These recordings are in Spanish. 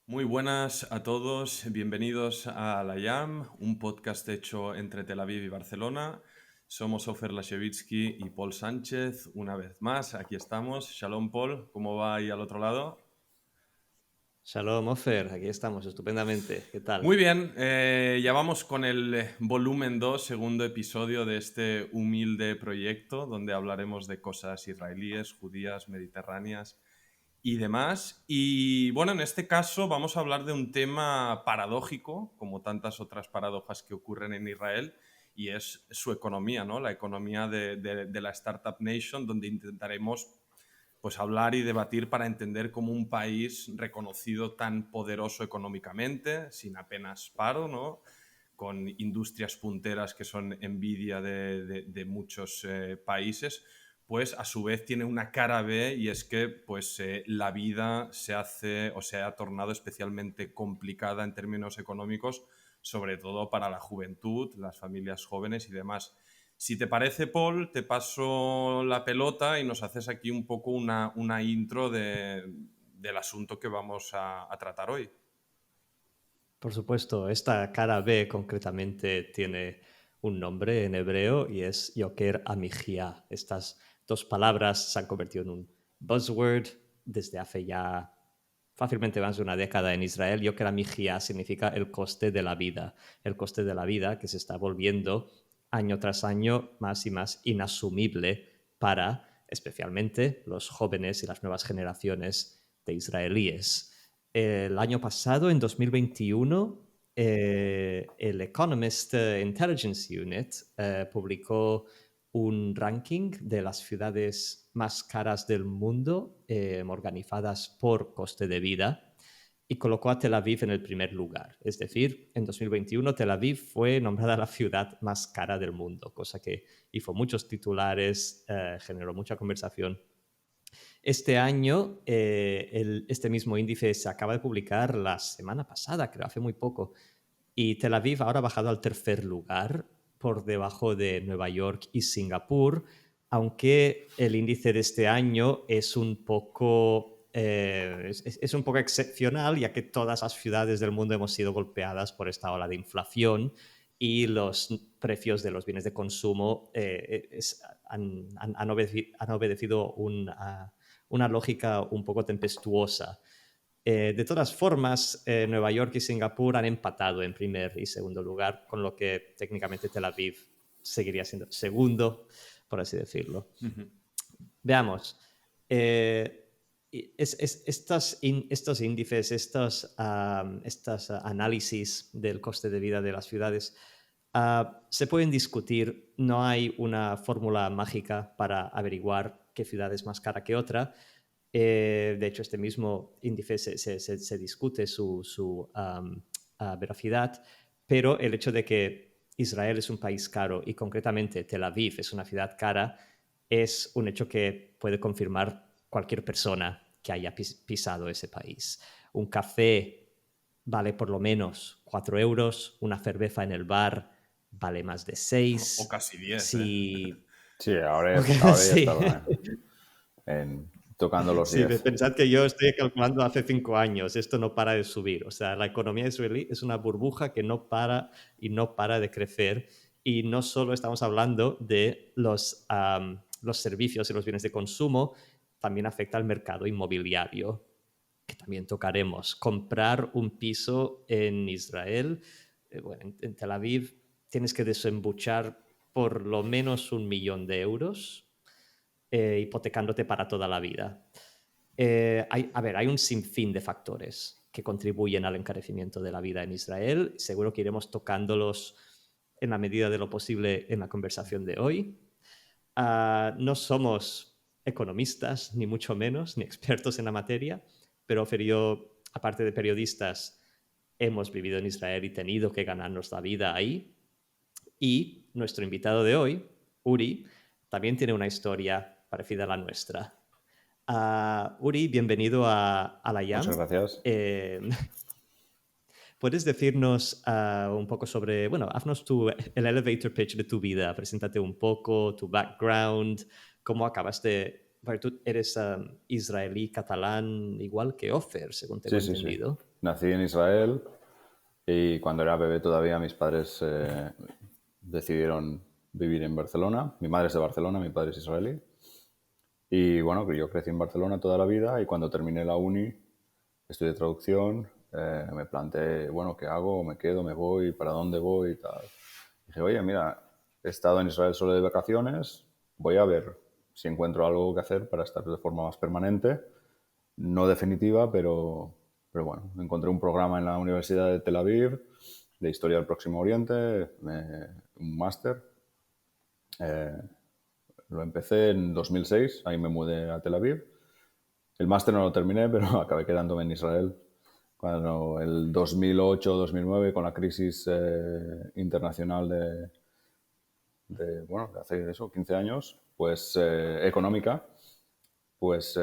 Muy buenas a todos, bienvenidos a La Jam, un podcast hecho entre Tel Aviv y Barcelona. Somos Ofer Lashevitsky y Paul Sánchez, una vez más, aquí estamos. Shalom Paul, ¿cómo va ahí al otro lado? Shalom, Ofer, aquí estamos estupendamente. ¿Qué Muy tal? bien, ya vamos con el volumen 2, segundo episodio de este humilde proyecto, donde hablaremos de cosas israelíes, judías, mediterráneas y demás. Y bueno, en este caso vamos a hablar de un tema paradójico, como tantas otras paradojas que ocurren en Israel, y es su economía, ¿no? La economía de la Startup Nation, donde intentaremos pues hablar y debatir para entender cómo un país reconocido tan poderoso económicamente, sin apenas paro, ¿no? Con industrias punteras que son envidia de muchos países, pues a su vez tiene una cara B, y es que pues la vida se hace o se ha tornado especialmente complicada en términos económicos, sobre todo para la juventud, las familias jóvenes y demás. Si te parece, Paul, te paso la pelota y nos haces aquí un poco una intro del asunto que vamos a tratar hoy. Por supuesto, esta cara B concretamente tiene un nombre en hebreo y es Yoker Amihia. Estas dos palabras se han convertido en un buzzword desde hace ya fácilmente más de una década en Israel. Yoker Amihia significa el coste de la vida. El coste de la vida que se está volviendo año tras año más y más inasumible para especialmente los jóvenes y las nuevas generaciones de israelíes. El año pasado, en 2021, el Economist Intelligence Unit publicó un ranking de las ciudades más caras del mundo, organizadas por coste de vida, y colocó a Tel Aviv en el primer lugar. Es decir, en 2021 Tel Aviv fue nombrada la ciudad más cara del mundo, cosa que hizo muchos titulares, generó mucha conversación. Este año, este mismo índice se acaba de publicar la semana pasada, creo, hace muy poco, y Tel Aviv ahora ha bajado al tercer lugar, por debajo de Nueva York y Singapur, aunque el índice de este año es un poco, es un poco excepcional, ya que todas las ciudades del mundo hemos sido golpeadas por esta ola de inflación y los precios de los bienes de consumo han obedecido una lógica un poco tempestuosa. De todas formas, Nueva York y Singapur han empatado en primer y segundo lugar, con lo que técnicamente Tel Aviv seguiría siendo segundo, por así decirlo. Ujú. Veamos. Estos índices, estos análisis del coste de vida de las ciudades se pueden discutir. No hay una fórmula mágica para averiguar qué ciudad es más cara que otra. De hecho, este mismo índice se discute su veracidad, pero el hecho de que Israel es un país caro y concretamente Tel Aviv es una ciudad cara es un hecho que puede confirmar cualquier persona que haya pisado ese país. Un café vale por lo menos 4 euros, una cerveza en el bar vale más de O 6. casi 10, ¿eh? Si... Sí, ahora, Okay, ahora ya sí. estaba tocando los Sí, 10. pensad que yo estoy calculando hace 5 años, esto no para de subir. O sea, la economía israelí es una burbuja que no para y no para de crecer. Y no solo estamos hablando de los servicios y los bienes de consumo, también afecta al mercado inmobiliario, que también tocaremos. Comprar un piso en Israel, bueno, en Tel Aviv, tienes que desembuchar por lo menos 1 millón de euros, hipotecándote para toda la vida. Hay un sinfín de factores que contribuyen al encarecimiento de la vida en Israel. Seguro que iremos tocándolos en la medida de lo posible en la conversación de hoy. No somos economistas, ni mucho menos, ni expertos en la materia, pero Ofer y yo, aparte de periodistas, hemos vivido en Israel y tenido que ganarnos la vida ahí. Y nuestro invitado de hoy, Uri, también tiene una historia parecida a la nuestra. Uri, bienvenido a la Muchas YAM. gracias. ¿Puedes decirnos un poco sobre, bueno, haznos el elevator pitch de tu vida, preséntate un poco, tu background, cómo acabaste Porque tú eres israelí catalán igual que Ofer, según tengo Sí. entendido. Nací en Israel y cuando era bebé todavía mis padres decidieron vivir en Barcelona. Mi madre es de Barcelona, mi padre es israelí. Y bueno, yo crecí en Barcelona toda la vida y cuando terminé la uni, estudié traducción, me planteé, bueno, ¿qué hago? ¿Me quedo? ¿Me voy? ¿Para dónde voy? Y tal. Dije, oye, mira, he estado en Israel solo de vacaciones, voy a ver si encuentro algo que hacer para estar de forma más permanente. No definitiva, pero bueno, encontré un programa en la Universidad de Tel Aviv de Historia del Próximo Oriente, un máster. Lo empecé en 2006, ahí me mudé a Tel Aviv. El máster no lo terminé, pero acabé quedándome en Israel. Cuando el 2008-2009, con la crisis internacional bueno, de hace eso, 15 años, pues económica, pues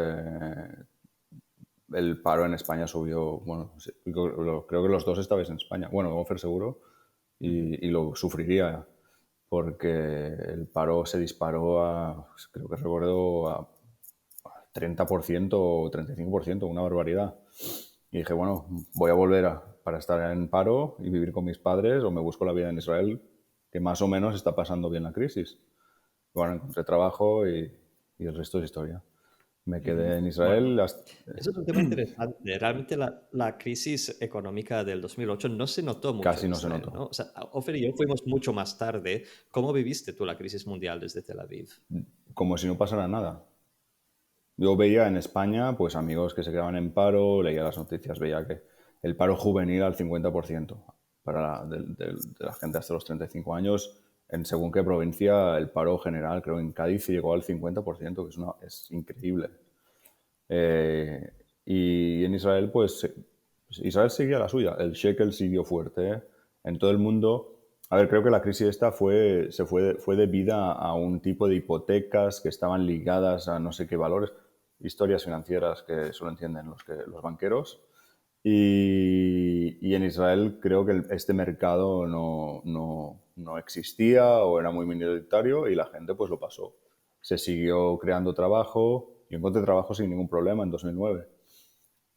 el paro en España subió, bueno, sí, creo que los dos estabais en España. Bueno, Ofer seguro, y lo sufriría porque el paro se disparó creo que recuerdo, a 30% o 35%, una barbaridad. Y dije, bueno, voy a volver para estar en paro y vivir con mis padres o me busco la vida en Israel, que más o menos está pasando bien la crisis. Bueno, encontré trabajo y el resto es historia. Me quedé en Bueno, Israel hasta... Eso es un tema interesante. Realmente la crisis económica del 2008 no se notó mucho Casi en no se Israel, notó. ¿no? O sea, Ofer y yo fuimos mucho más tarde. ¿Cómo viviste tú la crisis mundial desde Tel Aviv? Como si no pasara nada. Yo veía en España pues amigos que se quedaban en paro, leía las noticias, veía que el paro juvenil al 50% de la gente hasta los 35 años. En según qué provincia, el paro general, creo en Cádiz llegó al 50%, que es increíble. Eh, y en Israel, pues Israel seguía la suya. El shekel siguió fuerte, ¿eh? En todo el mundo. A ver, creo que la crisis esta fue debida a un tipo de hipotecas que estaban ligadas a no sé qué valores, historias financieras que solo entienden los banqueros. Y en Israel creo que este mercado no existía o era muy minoritario y la gente pues lo pasó. Se siguió creando trabajo. Yo encontré trabajo sin ningún problema en 2009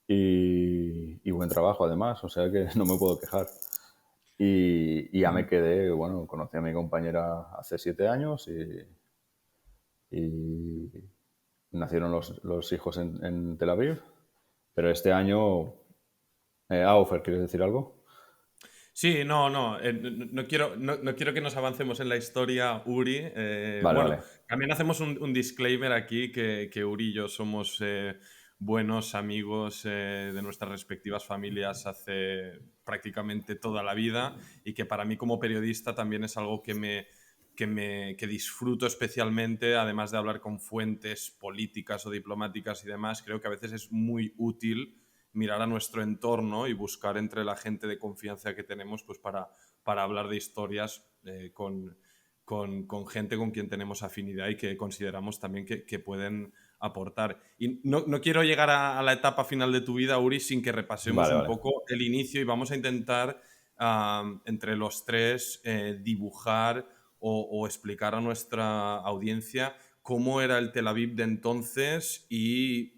y buen trabajo además, o sea que no me puedo quejar. Y ya me quedé, bueno, conocí a mi compañera hace 7 años y nacieron los hijos en Tel Aviv, pero este año... Ofer, ¿quieres decir algo? sí, no, no quiero que nos avancemos en la historia, Uri. Vale, Bueno, vale. también hacemos un disclaimer aquí que Uri y yo somos buenos amigos de nuestras respectivas familias hace prácticamente toda la vida y que para mí como periodista también es algo que disfruto especialmente, además de hablar con fuentes políticas o diplomáticas y demás. Creo que a veces es muy útil mirar a nuestro entorno y buscar entre la gente de confianza que tenemos pues para hablar de historias con gente con quien tenemos afinidad y que consideramos también que pueden aportar. Y no quiero llegar a la etapa final de tu vida, Uri, sin que repasemos Vale, un vale. poco el inicio y vamos a intentar entre los tres dibujar o explicar a nuestra audiencia cómo era el Tel Aviv de entonces y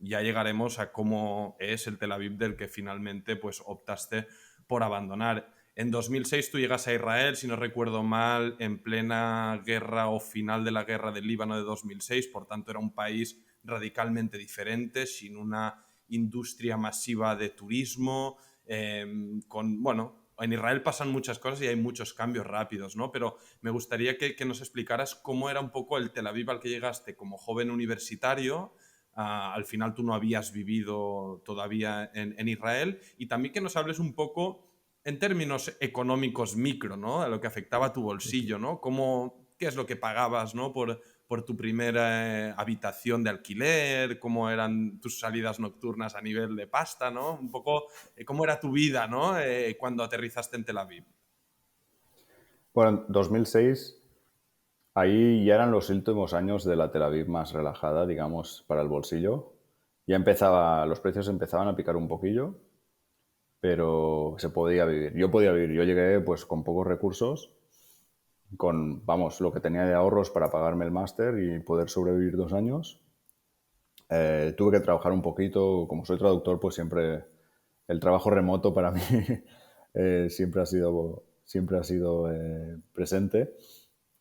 ya llegaremos a cómo es el Tel Aviv del que finalmente pues, optaste por abandonar. En 2006 tú llegas a Israel, si no recuerdo mal, en plena guerra o final de la guerra del Líbano de 2006, por tanto era un país radicalmente diferente, sin una industria masiva de turismo, bueno, en Israel pasan muchas cosas y hay muchos cambios rápidos, ¿no? Pero me gustaría que nos explicaras cómo era un poco el Tel Aviv al que llegaste como joven universitario. Al final tú no habías vivido todavía en Israel y también que nos hables un poco en términos económicos micro, ¿no? A lo que afectaba a tu bolsillo, ¿no? ¿Qué es lo que pagabas, ¿no? Por tu primera habitación de alquiler, cómo eran tus salidas nocturnas a nivel de pasta, ¿no? Un poco cómo era tu vida, ¿no? Cuando aterrizaste en Tel Aviv. Bueno, en 2006, ahí ya eran los últimos años de la Tel Aviv más relajada, digamos, para el bolsillo. Los precios empezaban a picar un poquillo, pero se podía vivir. Yo podía vivir. Yo llegué pues con pocos recursos, vamos, lo que tenía de ahorros para pagarme el máster y poder sobrevivir 2 años. Tuve que trabajar un poquito, como soy traductor, pues siempre el trabajo remoto para mí siempre ha sido presente.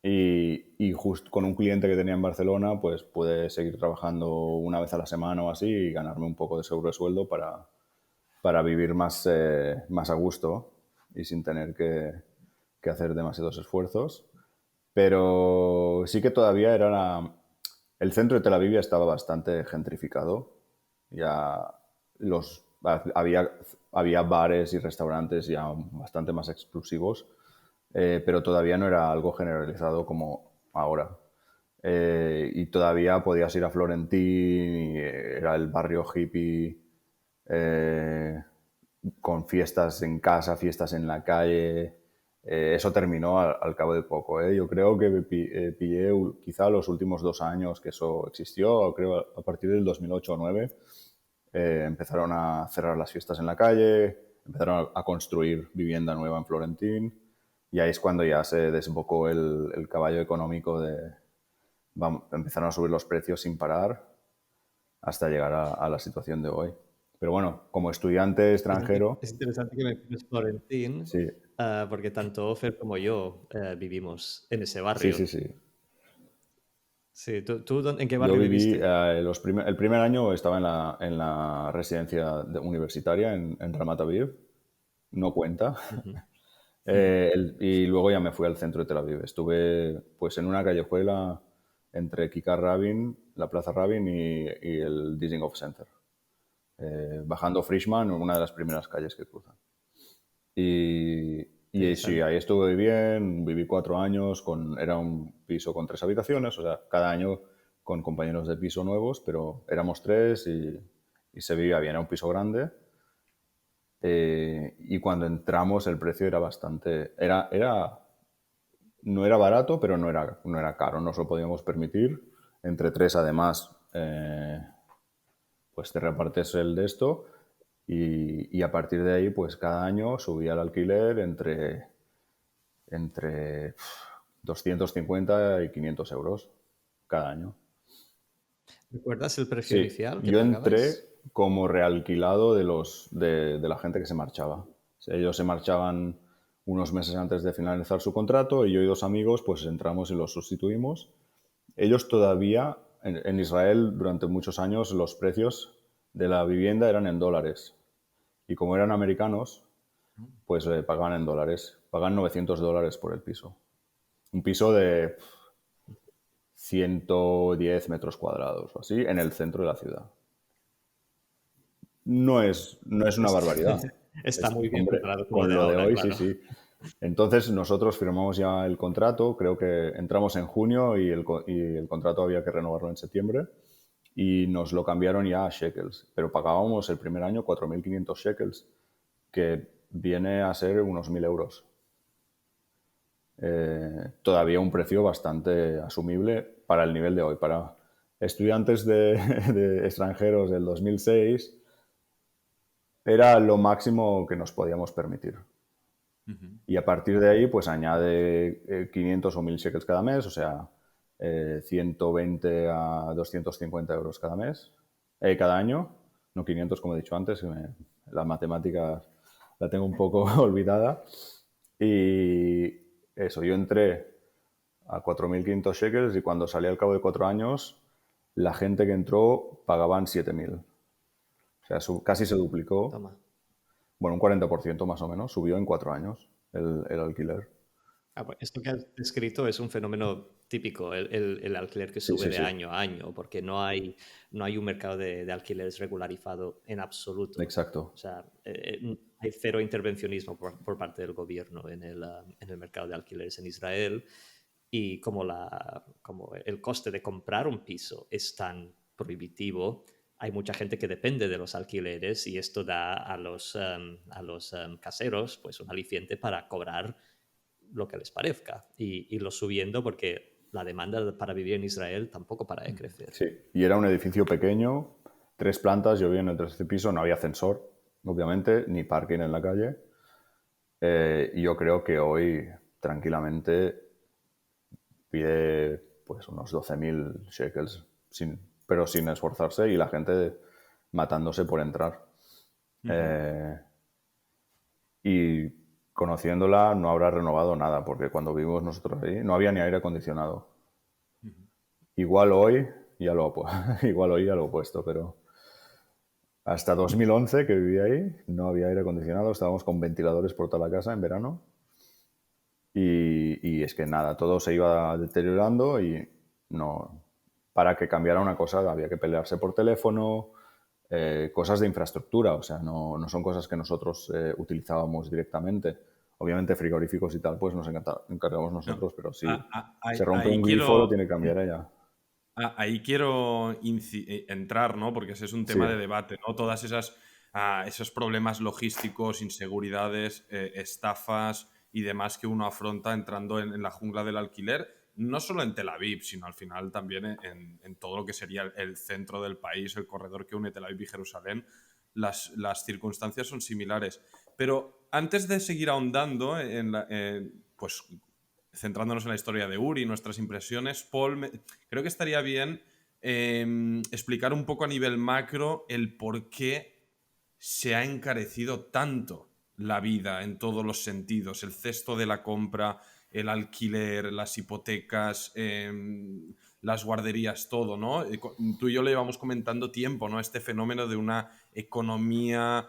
Y justo con un cliente que tenía en Barcelona, pues pude seguir trabajando una vez a la semana o así y ganarme un poco de sobresueldo para vivir más a gusto y sin tener que hacer demasiados esfuerzos. Pero sí que todavía el centro de Tel Aviv ya estaba bastante gentrificado. Ya había bares y restaurantes ya bastante más exclusivos, pero todavía no era algo generalizado como ahora. Y todavía podías ir a Florentín y era el barrio hippie, eh, con fiestas en casa, fiestas en la calle. Eso terminó al cabo de poco. Yo creo que pillé quizá los últimos 2 años que eso existió, creo a partir del 2008 o 2009, empezaron a cerrar las fiestas en la calle, empezaron a construir vivienda nueva en Florentín y ahí es cuando ya se desbocó el caballo económico empezaron a subir los precios sin parar hasta llegar a la situación de hoy. Pero bueno, como estudiante extranjero, Es interesante que menciones Florentín, sí, porque tanto Ofer como yo vivimos en ese sí, sí, barrio. sí. Sí, ¿tú en qué Yo barrio viví, viviste? el primer año estaba en la residencia universitaria en Ramat Aviv, no cuenta. Ujú. Y luego ya me fui al centro de Tel Aviv. Estuve pues en una callejuela entre Kikar Rabin, la Plaza Rabin y el Dizengoff Center. Bajando Frischman, una de las primeras calles que cruzan. Y sí, Interesante. ahí estuve bien, viví 4 años, era un piso con 3 habitaciones, o sea, cada año con compañeros de piso nuevos, pero éramos tres y se vivía bien, era un piso grande. Y cuando entramos el precio era no era barato, pero no era caro, no se lo podíamos permitir. Entre tres, además, pues te repartes el de esto y a partir de ahí, pues cada año subía el alquiler entre 250 y 500 euros cada año. ¿Recuerdas el precio Sí, inicial que yo entré pagabais? como realquilado de la gente que se marchaba. O sea, ellos se marchaban unos meses antes de finalizar su contrato y yo y dos amigos pues entramos y los sustituimos. Ellos todavía, en Israel durante muchos años los precios de la vivienda eran en dólares y como eran americanos pues pagaban en dólares. Pagan $900 por el piso. Un piso de 110 metros cuadrados o así en el centro de la ciudad. No es una Es- barbaridad. Está muy bien Hombre, preparado como con de lo de ahora, hoy, sí, claro. sí. Entonces nosotros firmamos ya el contrato, creo que entramos en junio y el contrato había que renovarlo en septiembre y nos lo cambiaron ya a shekels, pero pagábamos el primer año 4.500 shekels, que viene a ser unos 1.000 euros. Todavía un precio bastante asumible para el nivel de hoy. Para estudiantes de extranjeros del 2006 era lo máximo que nos podíamos permitir. Ujú. Y a partir de ahí, pues añade 500 o 1.000 shekels cada mes, o sea, 120 a 250 euros cada año, no 500 como he dicho antes, la matemática la tengo un poco olvidada. Y eso, yo entré a 4.500 shekels y cuando salí al cabo de 4 años, la gente que entró pagaban 7.000. O sea, casi se duplicó. Toma. Bueno, un 40% más o menos subió en 4 años el alquiler. Pues esto que has descrito es un fenómeno típico, el alquiler que Sí, sube sí, de sí, año a año, porque no hay un mercado de alquileres regularizado en absoluto. exacto. O sea, hay cero intervencionismo por parte del gobierno en el mercado de alquileres en Israel. Y como el coste de comprar un piso es tan prohibitivo, hay mucha gente que depende de los alquileres y esto da a los caseros pues un aliciente para cobrar lo que les parezca y irlo subiendo porque la demanda para vivir en Israel tampoco para de crecer. Sí, y era un edificio pequeño, 3 plantas, yo vivía en el tercer piso, no había ascensor, obviamente, ni parking en la calle. Y yo creo que hoy tranquilamente pide pues unos 12.000 shekels pero sin esforzarse y la gente matándose por entrar. Y conociéndola no habrá renovado nada, porque cuando vivimos nosotros ahí no había ni aire acondicionado. Igual hoy igual hoy ya lo he puesto, pero hasta 2011 que vivía ahí no había aire acondicionado, estábamos con ventiladores por toda la casa en verano y es que nada, todo se iba deteriorando y no, para que cambiara una cosa había que pelearse por teléfono, cosas de infraestructura, o sea, no son cosas que nosotros utilizábamos directamente. Obviamente frigoríficos y tal, pues nos encargamos nosotros, pero si se rompe Ahí un grifo lo quiero, tiene que cambiar ella. ahí quiero entrar, ¿no? Porque ese es un Sí, tema de debate, ¿no? Todas esos problemas logísticos, inseguridades, estafas y demás que uno afronta entrando en la jungla del alquiler, no solo en Tel Aviv, sino al final también en todo lo que sería el centro del país, el corredor que une Tel Aviv y Jerusalén, las circunstancias son similares. Pero antes de seguir ahondando pues centrándonos en la historia de Uri, nuestras impresiones, Paul, creo que estaría bien explicar un poco a nivel macro el por qué se ha encarecido tanto la vida en todos los sentidos, el cesto de la compra, el alquiler, las hipotecas, las guarderías, todo, ¿no? Tú y yo le llevamos comentando tiempo, ¿no? Este fenómeno de una economía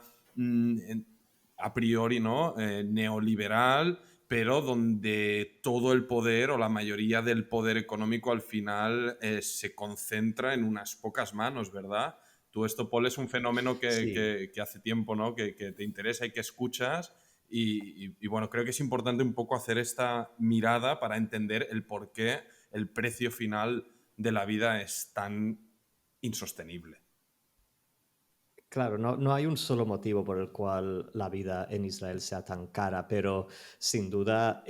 a priori, ¿no? Neoliberal, pero donde todo el poder o la mayoría del poder económico al final se concentra en unas pocas manos, ¿verdad? Tú esto, Paul, es un fenómeno Sí. que hace tiempo, ¿no? Que te interesa y que escuchas y bueno, creo que es importante un poco hacer esta mirada para entender el por qué el precio final de la vida es tan insostenible. Claro, no hay un solo motivo por el cual la vida en Israel sea tan cara, pero sin duda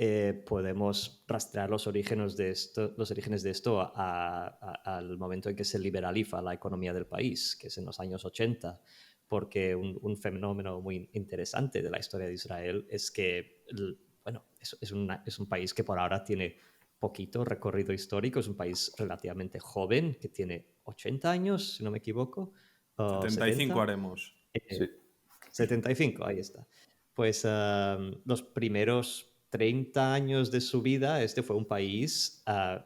podemos rastrear los orígenes de esto al momento en que se liberaliza la economía del país, que es en los años 80, porque un fenómeno muy interesante de la historia de Israel es que, bueno, es un país que por ahora tiene poquito recorrido histórico, es un país relativamente joven, que tiene 80 años, si no me equivoco, o 75 70. haremos. Eh, sí. 75, ahí está. Pues los primeros 30 años de su vida, este fue un país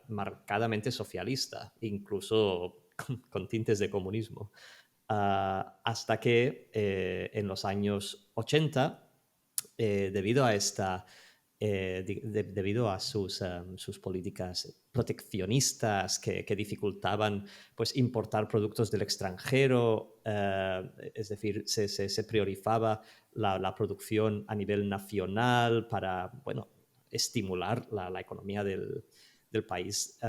marcadamente socialista, incluso con tintes de comunismo. Hasta que en los años 80, debido a debido a sus políticas proteccionistas que dificultaban pues, importar productos del extranjero, es decir, se priorizaba la producción a nivel nacional para, bueno, estimular la economía del país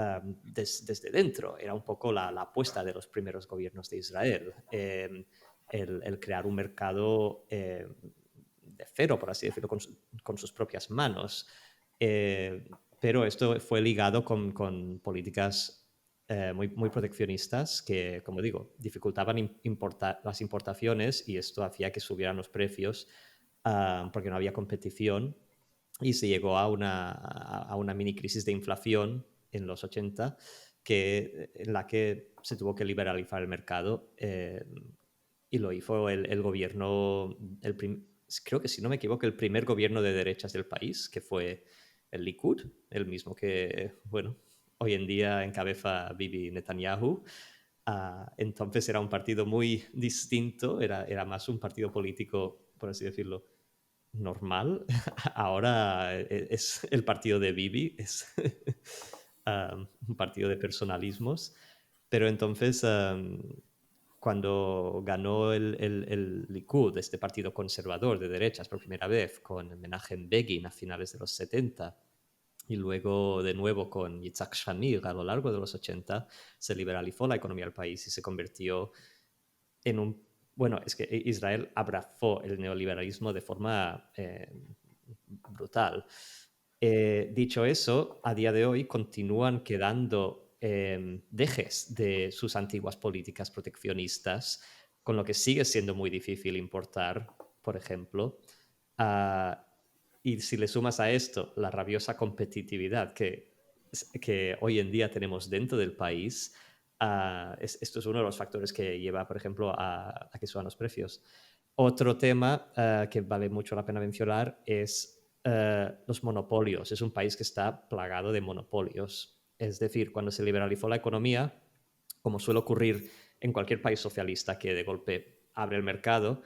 desde dentro. Era un poco la apuesta de los primeros gobiernos de Israel, el crear un mercado de cero, por así decirlo, con sus propias manos. Pero esto fue ligado con políticas muy proteccionistas que, como digo, dificultaban las importaciones y esto hacía que subieran los precios porque no había competición y se llegó a una mini crisis de inflación en los 80 en la que se tuvo que liberalizar el mercado y lo hizo el gobierno, creo que si no me equivoco, el primer gobierno de derechas del país, que fue el Likud, el mismo que, bueno, hoy en día encabeza Bibi Netanyahu. Entonces era un partido muy distinto, era más un partido político, por así decirlo, normal. Ahora es el partido de Bibi, es un partido de personalismos. Pero entonces, cuando ganó el Likud, este partido conservador de derechas por primera vez, con Menachem Begin a finales de los 70, y luego de nuevo con Yitzhak Shamir a lo largo de los 80, se liberalizó la economía del país y se convirtió en un... Bueno, es que Israel abrazó el neoliberalismo de forma brutal. Dicho eso, a día de hoy continúan quedando dejes de sus antiguas políticas proteccionistas, con lo que sigue siendo muy difícil importar, por ejemplo. Ah, y si le sumas a esto la rabiosa competitividad que hoy en día tenemos dentro del país, Esto es uno de los factores que lleva, por ejemplo, a que suban los precios. Otro tema que vale mucho la pena mencionar es los monopolios. Es un país que está plagado de monopolios. Es decir, cuando se liberalizó la economía, como suele ocurrir en cualquier país socialista que de golpe abre el mercado,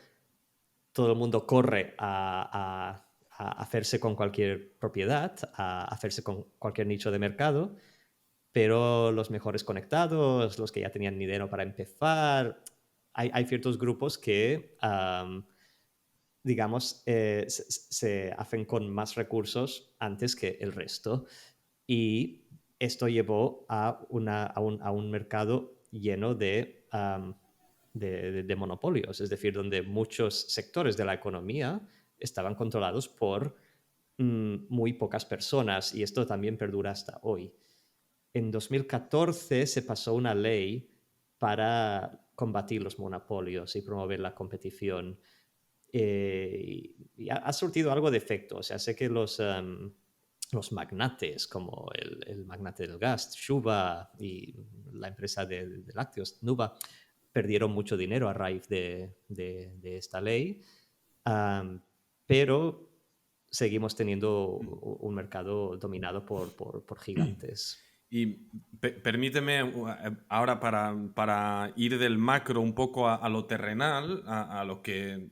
todo el mundo corre a hacerse con cualquier propiedad, a hacerse con cualquier nicho de mercado, pero los mejores conectados, los que ya tenían dinero para empezar, hay ciertos grupos que, digamos, se hacen con más recursos antes que el resto. Y esto llevó a un mercado lleno de monopolios, es decir, donde muchos sectores de la economía estaban controlados por muy pocas personas, y esto también perdura hasta hoy. En 2014 se pasó una ley para combatir los monopolios y promover la competición. Y ha surtido algo de efecto. O sea, sé que los magnates, como el magnate del gas, Shuba, y la empresa de lácteos, Nuba, perdieron mucho dinero a raíz de esta ley, pero seguimos teniendo un mercado dominado por gigantes. Y permíteme ahora para ir del macro un poco a lo terrenal, a lo que...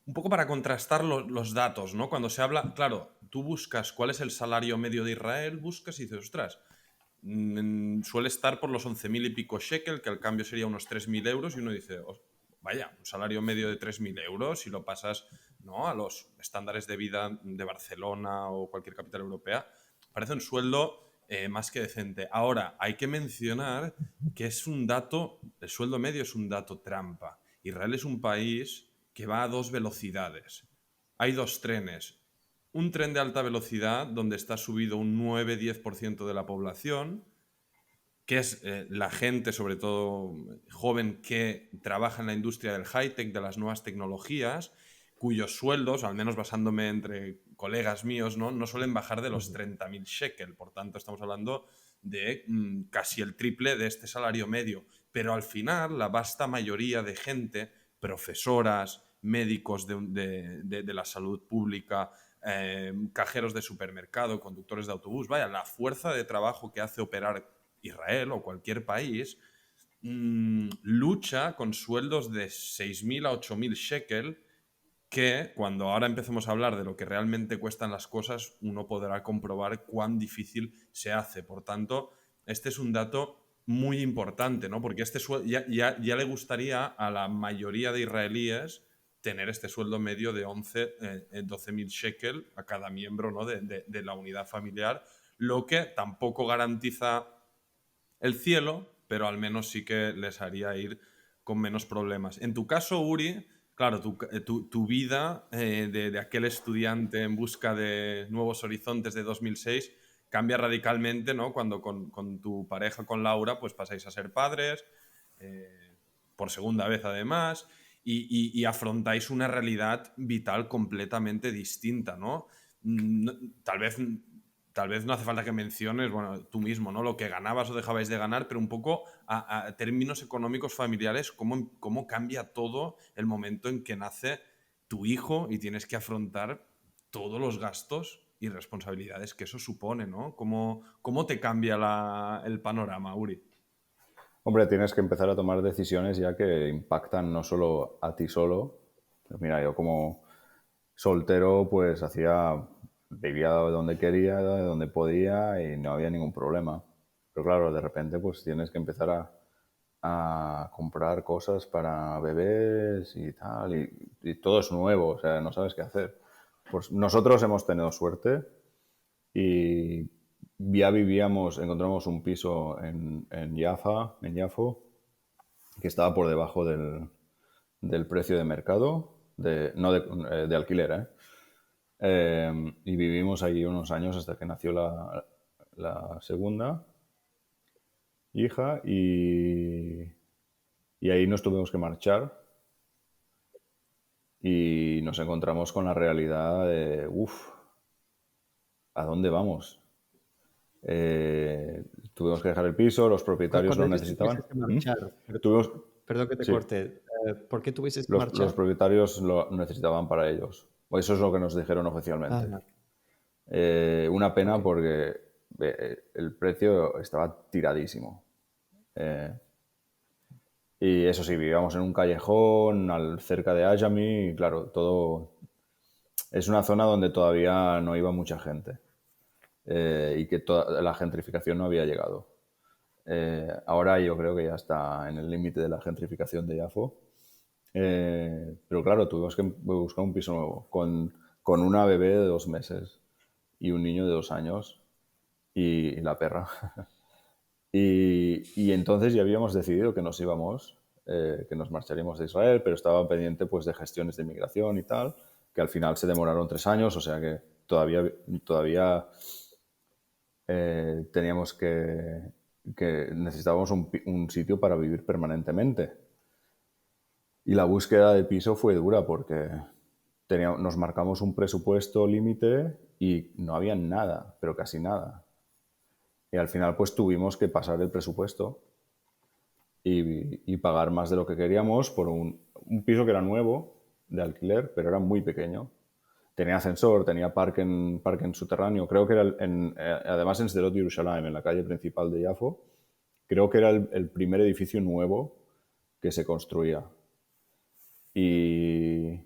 Un poco para contrastar los datos, ¿no? Cuando se habla, claro, tú buscas cuál es el salario medio de Israel, buscas y dices, ostras, suele estar por los 11.000 y pico shekel, que al cambio sería unos 3.000 euros, y uno dice, vaya, un salario medio de 3.000 euros, si lo pasas, ¿no?, a los estándares de vida de Barcelona o cualquier capital europea, parece un sueldo más que decente. Ahora, hay que mencionar que es un dato, el sueldo medio es un dato trampa. Israel es un país que va a dos velocidades. Hay dos trenes. Un tren de alta velocidad donde está subido un 9-10% de la población, que es la gente, sobre todo joven, que trabaja en la industria del high-tech, de las nuevas tecnologías, cuyos sueldos, al menos basándome entre colegas míos, no suelen bajar de los 30.000 shekel. Por tanto, estamos hablando de casi el triple de este salario medio. Pero al final, la vasta mayoría de gente, profesoras, médicos de la salud pública, cajeros de supermercado, conductores de autobús, vaya, la fuerza de trabajo que hace operar Israel o cualquier país, lucha con sueldos de 6.000 a 8.000 shekel, que cuando ahora empecemos a hablar de lo que realmente cuestan las cosas, uno podrá comprobar cuán difícil se hace. Por tanto, este es un dato muy importante, ¿no? Porque este ya le gustaría a la mayoría de israelíes tener este sueldo medio de 12.000 shekel a cada miembro, ¿no?, de la unidad familiar, lo que tampoco garantiza el cielo, pero al menos sí que les haría ir con menos problemas. En tu caso, Uri, claro, tu vida de aquel estudiante en busca de nuevos horizontes de 2006 cambia radicalmente, ¿no?, cuando con tu pareja, con Laura, pues pasáis a ser padres, por segunda vez además, y afrontáis una realidad vital completamente distinta, ¿no? Tal vez no hace falta que menciones, bueno, tú mismo, ¿no?, lo que ganabas o dejabais de ganar, pero un poco a términos económicos familiares, cómo cambia todo el momento en que nace tu hijo y tienes que afrontar todos los gastos y responsabilidades que eso supone, ¿no? ¿Cómo te cambia el panorama, Uri? Hombre, tienes que empezar a tomar decisiones ya que impactan no solo a ti solo. Pues mira, yo como soltero pues vivía donde quería, donde podía y no había ningún problema. Pero claro, de repente pues tienes que empezar a comprar cosas para bebés y tal, y todo es nuevo, o sea, no sabes qué hacer. Pues nosotros hemos tenido suerte y ya encontramos un piso en Yafo, que estaba por debajo del precio de mercado, no de alquiler, ¿eh? Y vivimos allí unos años hasta que nació la segunda hija y ahí nos tuvimos que marchar y nos encontramos con la realidad de, ¿a dónde vamos? Tuvimos que dejar el piso, los propietarios lo Cuando dices necesitaban. tuviste que marchar, Tuvimos, perdón que te sí, corte, ¿por qué tuviste que los marchar? propietarios lo necesitaban para ellos. O eso es lo que nos dijeron oficialmente. Ah, Una pena ok. porque el precio estaba tiradísimo. Eh, y eso sí, vivíamos en un callejón cerca de Ajami y claro, todo es una zona donde todavía no iba mucha gente y que toda la gentrificación no había llegado. Ahora yo creo que ya está en el límite de la gentrificación de Yafo. Pero claro, tuvimos que buscar un piso nuevo con una bebé de 2 meses y un niño de 2 años y la perra. Y entonces ya habíamos decidido que nos íbamos, que nos marcharíamos de Israel, pero estaba pendiente pues, de gestiones de inmigración y tal, que al final se demoraron 3 años, o sea que todavía teníamos que necesitábamos un sitio para vivir permanentemente. Y la búsqueda de piso fue dura porque nos marcamos un presupuesto límite y no había nada, pero casi nada. Y al final pues tuvimos que pasar el presupuesto y pagar más de lo que queríamos por un piso que era nuevo de alquiler, pero era muy pequeño. Tenía ascensor, tenía parque en subterráneo. Creo que era, además en Sderot Yerushalayim, en la calle principal de Yafo, creo que era el primer edificio nuevo que se construía. Y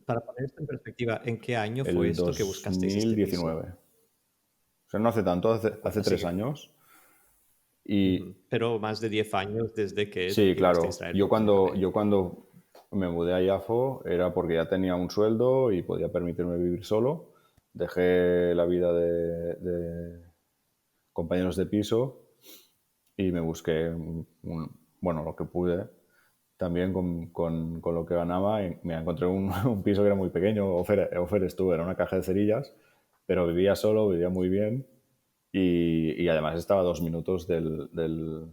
Para poner esto en perspectiva, ¿en qué año fue el esto que buscasteis este piso? 2019. O sea, no hace tanto, hace Así 3 años. ujú. Y Pero más de 10 años desde que sí, llegaste a claro. Israel Yo por primera cuando, vez. yo cuando me mudé a Yafo era porque ya tenía un sueldo y podía permitirme vivir solo. Dejé la vida de compañeros de piso y me busqué bueno, lo que pude. También con lo que ganaba y me encontré un piso que era muy pequeño, Ofer estuve, era una caja de cerillas, pero vivía solo, vivía muy bien y además estaba a 2 minutos del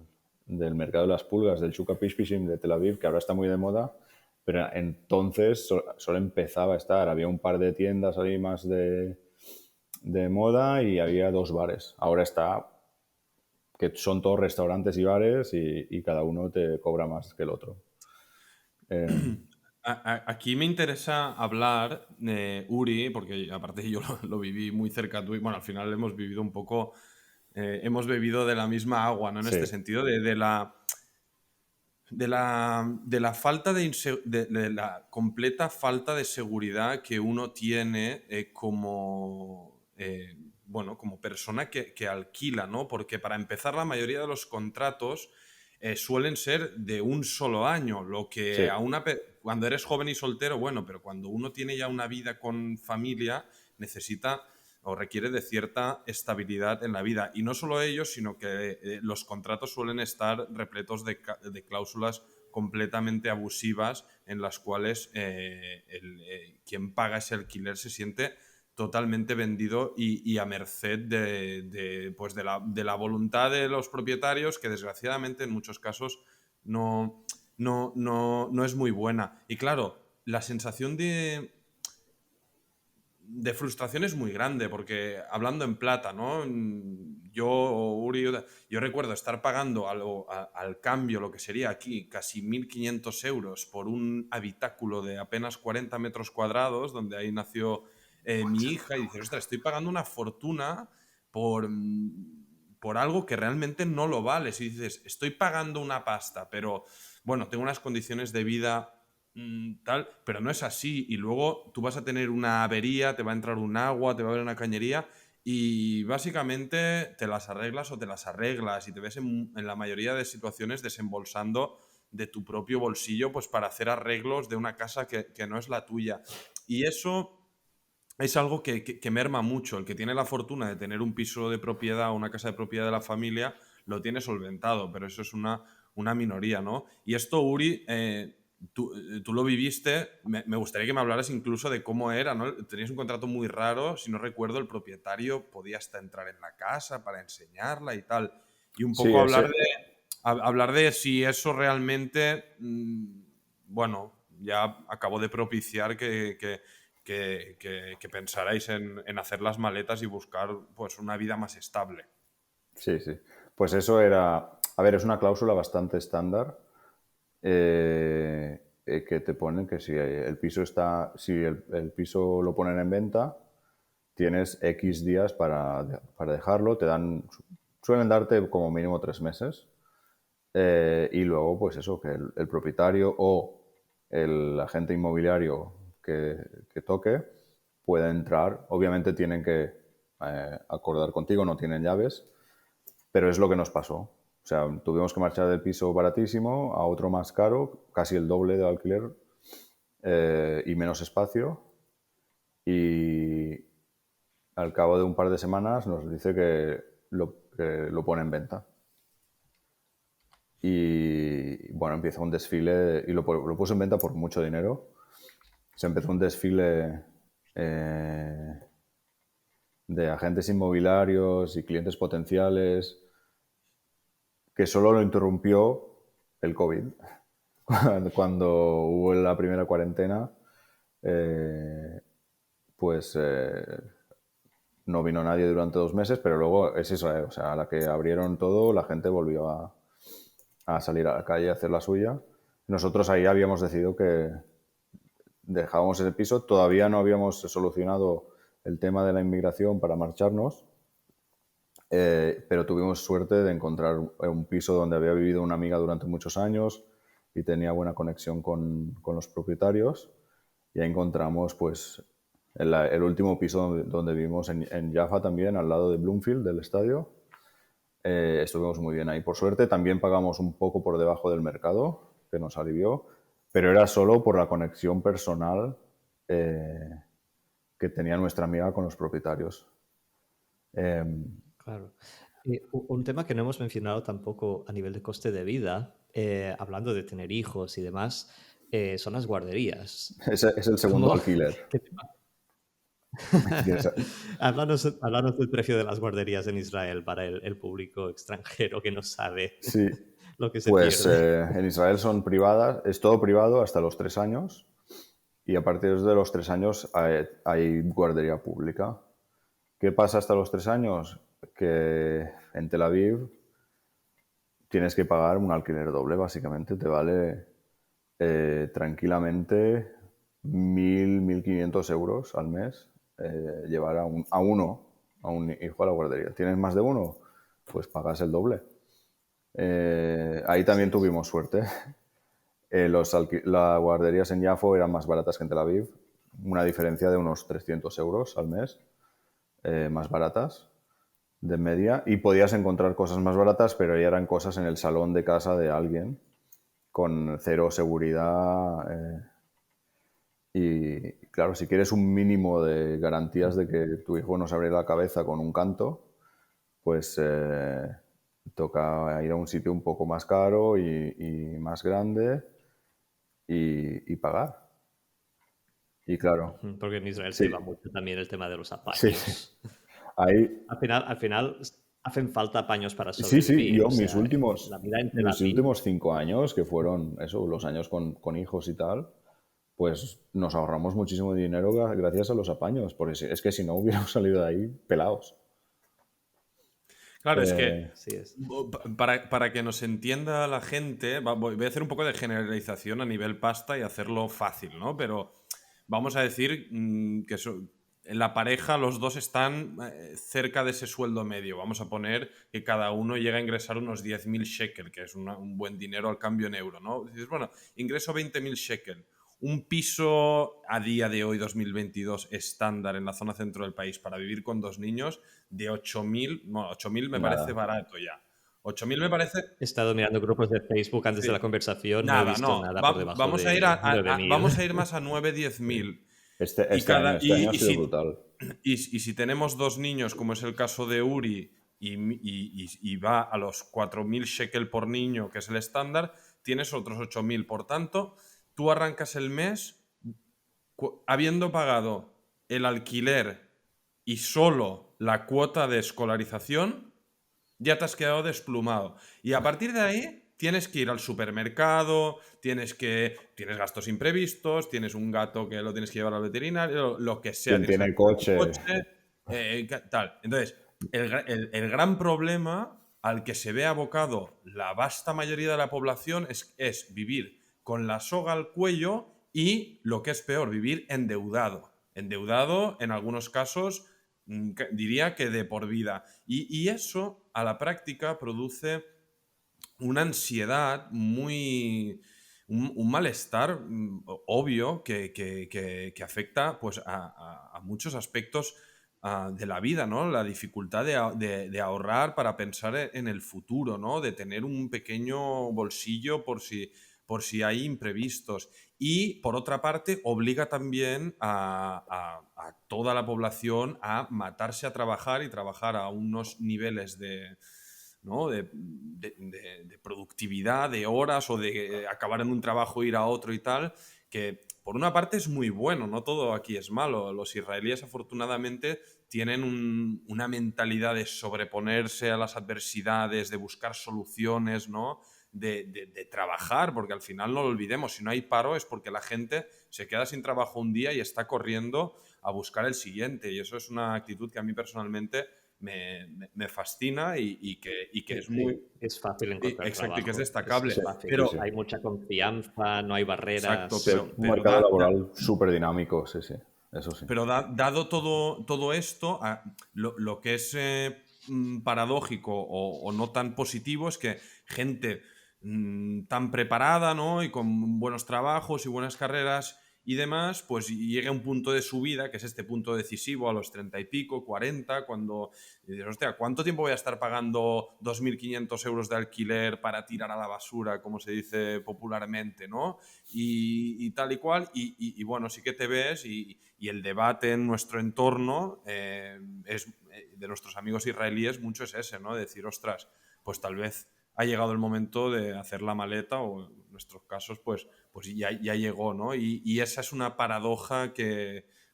mercado de las pulgas, del Shuk HaPishpishim de Tel Aviv, que ahora está muy de moda, pero entonces solo empezaba a estar. Había un par de tiendas ahí más de moda y había 2 bares. Ahora está, que son todos restaurantes y bares y cada uno te cobra más que el otro. Eh, Aquí me interesa hablar de Uri, porque aparte yo lo viví muy cerca tuyo. Bueno, al final hemos vivido un poco, hemos bebido de la misma agua, ¿no? En este sí, sentido, de la falta de la completa falta de seguridad que uno tiene bueno, como persona que alquila, ¿no? Porque para empezar, la mayoría de los contratos suelen ser de un solo año, lo que sí. cuando eres joven y soltero, bueno, pero cuando uno tiene ya una vida con familia, necesita o requiere de cierta estabilidad en la vida. Y no solo ello, sino que los contratos suelen estar repletos de cláusulas completamente abusivas en las cuales quien paga ese alquiler se siente totalmente vendido y a merced pues de la voluntad de los propietarios, que desgraciadamente en muchos casos no es muy buena. Y claro, la sensación de frustración es muy grande, porque hablando en plata, ¿no? Yo, Uri, yo recuerdo estar pagando al cambio lo que sería aquí casi 1.500 euros por un habitáculo de apenas 40 metros cuadrados, donde ahí nació mi hija, y dices, ostras, estoy pagando una fortuna por algo que realmente no lo vale. Si dices, estoy pagando una pasta, pero bueno, tengo unas condiciones de vida tal, pero no es así. Y luego tú vas a tener una avería, te va a entrar un agua, te va a haber una cañería y básicamente te las arreglas o te las arreglas y te ves en la mayoría de situaciones desembolsando de tu propio bolsillo pues para hacer arreglos de una casa que no es la tuya. Y eso es algo que merma mucho. El que tiene la fortuna de tener un piso de propiedad o una casa de propiedad de la familia lo tiene solventado, pero eso es una minoría, ¿no? Y esto, Uri, tú lo viviste. Me gustaría que me hablaras incluso de cómo era, ¿no? Tenías un contrato muy raro, si no recuerdo, el propietario podía hasta entrar en la casa para enseñarla y tal. Y un Sí, poco hablar de si eso realmente, bueno, ya acabó de propiciar que pensarais en hacer las maletas y buscar pues una vida más estable. Sí, sí. Pues eso era, a ver, es una cláusula bastante estándar que te ponen que si el piso está, si el piso lo ponen en venta, tienes X días para dejarlo, suelen darte como mínimo 3 meses. Y luego, pues eso, que el propietario o el agente inmobiliario que toque puede entrar. Obviamente tienen que acordar contigo, no tienen llaves, pero es lo que nos pasó. O sea, tuvimos que marchar del piso baratísimo a otro más caro, casi el doble de alquiler y menos espacio. Y al cabo de un par de semanas nos dice que lo pone en venta. Y bueno, empieza un desfile y lo puso en venta por mucho dinero. Se empezó un desfile de agentes inmobiliarios y clientes potenciales que solo lo interrumpió el COVID. Cuando hubo la primera cuarentena, pues no vino nadie durante 2 meses, pero luego es eso, o sea, a la que abrieron todo, la gente volvió a salir a la calle a hacer la suya. Nosotros ahí habíamos decidido que dejábamos ese piso. Todavía no habíamos solucionado el tema de la inmigración para marcharnos, pero tuvimos suerte de encontrar un piso donde había vivido una amiga durante muchos años y tenía buena conexión con los propietarios. Y ahí encontramos pues el último piso donde vivimos en Jaffa también, al lado de Bloomfield, del estadio. Estuvimos muy bien ahí. Por suerte también pagamos un poco por debajo del mercado, que nos alivió, pero era solo por la conexión personal que tenía nuestra amiga con los propietarios. Claro. Un tema que no hemos mencionado tampoco a nivel de coste de vida, hablando de tener hijos y demás, son las guarderías. Es el segundo alquiler. ¿Qué tema? Háblanos del precio de las guarderías en Israel para el público extranjero que no sabe Sí, lo que se pues pierde. en Israel son privadas, es todo privado hasta los 3 años y a partir de los 3 años hay guardería pública. ¿Qué pasa hasta los 3 años? Que en Tel Aviv tienes que pagar un alquiler doble, básicamente. Te vale tranquilamente 1.000, 1.500 € al mes llevar a un hijo a la guardería. ¿Tienes más de uno? Pues pagas el doble. Ahí también tuvimos suerte. Las guarderías en Yafo eran más baratas que en Tel Aviv, una diferencia de unos 300 € al mes, más baratas de media, y podías encontrar cosas más baratas, pero ya eran cosas en el salón de casa de alguien con cero seguridad. Y claro, si quieres un mínimo de garantías de que tu hijo no se abre la cabeza con un canto, pues toca ir a un sitio un poco más caro y más grande y pagar. Y claro, Porque en Israel se sí, lleva mucho también el tema de los sí. apaños. Ahí, Al final hacen falta apaños para sí, sobrevivir. yo O sea, la vida en Tel mis Aviv. últimos 5 años, que fueron eso, los años con hijos y tal, pues nos ahorramos muchísimo dinero gracias a los apaños, porque es que si no hubiéramos salido de ahí pelados. Claro, es que Sí es. para que nos entienda la gente, voy a hacer un poco de generalización a nivel pasta y hacerlo fácil, ¿no? Pero vamos a decir que en la pareja los dos están cerca de ese sueldo medio. Vamos a poner que cada uno llega a ingresar unos 10.000 shekel, que es un buen dinero al cambio en euro, ¿no? Dices, bueno, ingreso 20.000 shekel. Un piso a día de hoy, 2022, estándar en la zona centro del país para vivir con 2 niños, de 8.000, no, 8.000 me parece Nada. barato ya. 8.000 me parece... He estado mirando grupos de Facebook antes de la Sí. conversación, no he Nada, visto no. nada por debajo Vamos a ir de 9.000. vamos a ir más a 9, 10.000. Y, Este año ha sido si, brutal. y si tenemos 2 niños, como es el caso de Uri, y va a los 4.000 shekel por niño, que es el estándar, tienes otros 8.000. Por tanto, tú arrancas el mes habiendo pagado el alquiler y solo la cuota de escolarización, ya te has quedado desplumado. Y a partir de ahí tienes que ir al supermercado, tienes gastos imprevistos, tienes un gato que lo tienes que llevar al veterinario, lo que sea. Quien Tienes que tiene alquilar un coche, coche, tal. Entonces, el gran problema al que se ve abocado la vasta mayoría de la población es vivir con la soga al cuello y, lo que es peor, vivir endeudado. Endeudado, en algunos casos, diría que de por vida. Y eso, a la práctica, produce una ansiedad muy... Un malestar obvio que afecta pues, a muchos aspectos de la vida, ¿no? La dificultad de ahorrar para pensar en el futuro, ¿no? De tener un pequeño bolsillo por si hay imprevistos. Y, por otra parte, obliga también a toda la población a matarse a trabajar y trabajar a unos niveles ¿no? de productividad, de horas o de acabar en un trabajo, ir a otro y tal, que por una parte es muy bueno, no todo aquí es malo. Los israelíes afortunadamente tienen una mentalidad de sobreponerse a las adversidades, de buscar soluciones, ¿no? De trabajar, porque al final no lo olvidemos, si no hay paro es porque la gente se queda sin trabajo un día y está corriendo a buscar el siguiente, y eso es una actitud que a mí personalmente me fascina y que es muy... Sí, es fácil encontrar Exacto, y que es trabajo, destacable. es Sí, fácil. sí, Pero, sí. Hay mucha confianza, no hay exacto, barreras. Sí, un mercado da, laboral súper dinámico, sí, sí, eso sí. pero dado todo esto, lo que es paradójico o no tan positivo es que gente tan preparada, ¿no? Y con buenos trabajos y buenas carreras y demás, pues llegue a un punto de su vida, que es este punto decisivo a los 30 y pico, 40, cuando dices, hostia, ¿cuánto tiempo voy a estar pagando 2.500 euros de alquiler para tirar a la basura, como se dice popularmente, ¿no? Y tal y cual, y bueno, sí que te ves y el debate en nuestro entorno de nuestros amigos israelíes mucho es ese, ¿no? De decir, ostras, pues tal vez ha llegado el momento de hacer la maleta o en nuestros casos pues ya llegó, ¿no? Y esa es una paradoja